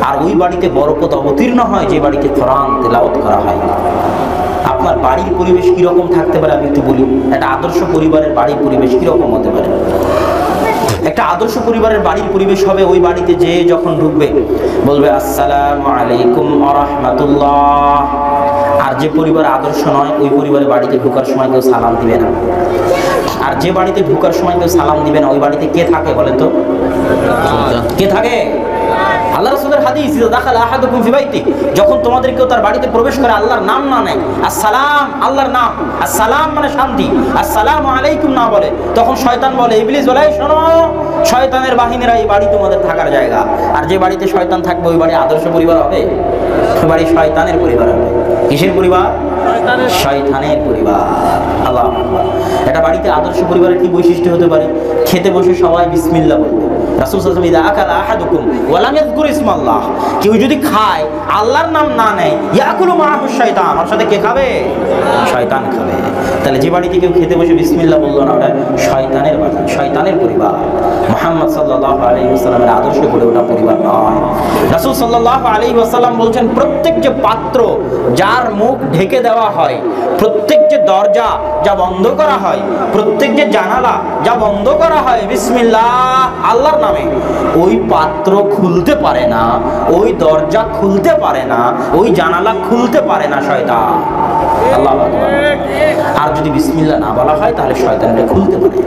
আর ওই বাড়িতে বরকত অবতীর্ণ হয় যে বাড়িতে কোরআন তেলাওয়াত করা হয়। আপনার বাড়ির পরিবেশ কিরকম থাকতে পারে আমি একটু বলি। একটা আদর্শ পরিবারের বাড়ির পরিবেশ কিরকম হতে পারে? একটা আদর্শ পরিবারের বাড়ির পরিবেশ হবে, ওই বাড়িতে যে যখন ঢুকবে বলবে আসসালামু আলাইকুম ওয়া রাহমাতুল্লাহ। আর যে পরিবার আদর্শ নয়, ওই পরিবারে বাড়িতে ঢোকার সময় কেউ সালাম দিবে না। আর যে বাড়িতে ঢোকার সময় কেউ সালাম দিবে না, ওই বাড়িতে কে থাকে বলেন তো? কে থাকে? আল্লাহ রাসূলের হাদিস, ইযা দাখালা আহাদুকুম ফি বাইতি, যখন তোমাদের কেউ তার বাড়িতে প্রবেশ করে আল্লাহর নাম না নেয়, আসসালাম আল্লাহর নাম, আসসালাম মানে শান্তি, আসসালামু আলাইকুম না বলে, তখন শয়তান বলে, ইবলিস বলে, এই শোনো, শয়তানের বাহিনীরা এই বাড়ি তোমাদের থাকার জায়গা। আর যে বাড়িতে শয়তান থাকবে ওই বাড়ি আদর্শ পরিবার হবে? ওই বাড়ি শয়তানের পরিবার হবে। কিসের পরিবার? শয়তানের পরিবার। আল্লাহ আকবার। এটা বাড়িতে আদর্শ পরিবারের কি বৈশিষ্ট্য হতে পারে? খেতে বসে সবাই বিসমিল্লাহ বলবে। রাসূল সাল্লাল্লাহু আলাইহি ওয়াসাল্লাম, ইযা আকালা আহাদুকুম ওয়া লাম ইয়াযকুর ইসমাল্লাহ, কেউ যদি খায় আল্লাহর নাম না নেয়, ইয়াকুলু মাআহু শাইতান, ওর সাথে কে খাবে? শয়তান খাবে। তাহলে যে বাড়িতে কেউ খেতে বসে বিসমিল্লাহ বললো না, ওটা শয়তানের বাড়ি, শয়তানের পরিবার। মুহাম্মদ সাল্লাল্লাহু আলাইহি ওয়াসাল্লামের আদর্শে গড়ে ওঠা পরিবার নয়। রাসূল সাল্লাল্লাহু আলাইহি ওয়াসাল্লাম বলছেন, প্রত্যেক যে পাত্র যার মুখ ঢেকে দেওয়া হয়, প্রত্যেক যে দরজা যা বন্ধ করা হয়, প্রত্যেক যে জানালা যা বন্ধ করা হয় বিসমিল্লাহ আল্লাহর নামে, ওই পাত্র খুলতে পারে না, ওই দরজা খুলতে পারে না, ওই জানালা খুলতে পারে না শয়তান। আল্লাহু আকবার। আর যদি বিসমিল্লাহ না বলা হয় তাহলে শয়তান এটা খুলতে পারে।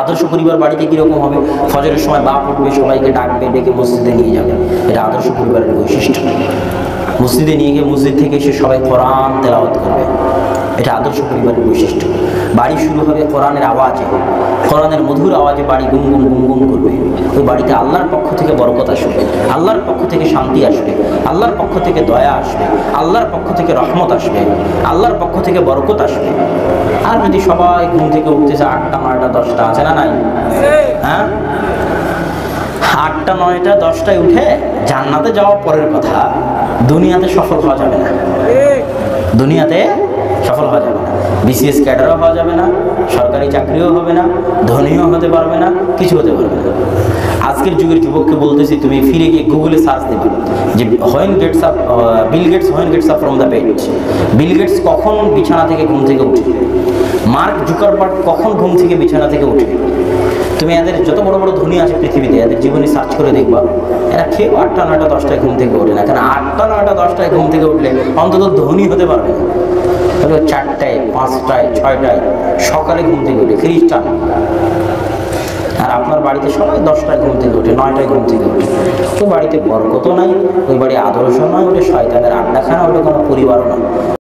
আদর্শ পরিবার বাড়িতে কিরকম হবে? ফজরের সময় বাপ উঠবে, সবাইকে ডাকবে, ডেকে মসজিদে নিয়ে যাবে, এটা আদর্শ পরিবারের বৈশিষ্ট্য। মসজিদে নিয়ে গিয়ে মসজিদ থেকে এসে সবাই কোরআন তেলাওয়াত করবে, এটা আদর্শ পরিবারের বৈশিষ্ট্য। বাড়ি শুরু হবে কোরআনের আওয়াজে, কোরআনের মধুর আওয়াজে বাড়ি গুনগুন গুনগুন করবে। ওই বাড়িতে আল্লাহর পক্ষ থেকে বরকত আসবে, আল্লাহর পক্ষ থেকে শান্তি আসবে, আল্লাহর পক্ষ থেকে দয়া আসবে, আল্লাহর পক্ষ থেকে রহমত আসবে, আল্লাহর পক্ষ থেকে বরকত আসবে। আর যদি সবাই ঘুম থেকে উঠতেছে 8টা 9টা 10টা, আছে না নাই? হ্যাঁ, 8টা 9টা 10টায় উঠে জান্নাতে যাওয়া পরের কথা, দুনিয়াতে সফল হওয়া যাবে না। দুনিয়াতে সফল হওয়া যাবে না, বিসিএস ক্যাডারও হওয়া যাবে না, সরকারি চাকরিও হবে না, ধনীও হতে পারবে না, কিছু হতে পারবে না। আজকের যুগের যুবককে বলতেছি, তুমি ফিরে গিয়ে গুগলে সার্চ দেবে যে Bill Gates when gets up from the bed. Bill Gates কখন বিছানা থেকে ঘুম থেকে উঠে, মার্ক জুকারবার্গ কখন ঘুম থেকে বিছানা থেকে উঠে। তুমি এদের যত বড় বড় ধনী আছে পৃথিবীতে, এদের জীবনী সার্চ করে দেখবা, এরা খেয়েও 8টা 9টা 10টায় ঘুম থেকে ওঠে না। কারণ 8টা 9টা 10টায় ঘুম থেকে উঠলে অন্তত ধনী হতে পারবে না। তবে 4টায় 5টায় 6টায় সকালে ঘুম থেকে ওঠে খ্রিস্টান। আর আপনার বাড়িতে সবাই 10টায় ঘুম থেকে ওঠে, 9টায় ঘুম থেকে ওঠে। ওই বাড়িতে বরকতও নাই, ওই বাড়ি আদর্শ নয়, ওটা শয়তানের আড্ডাখানা, ওটা কোনো পরিবারও নয়।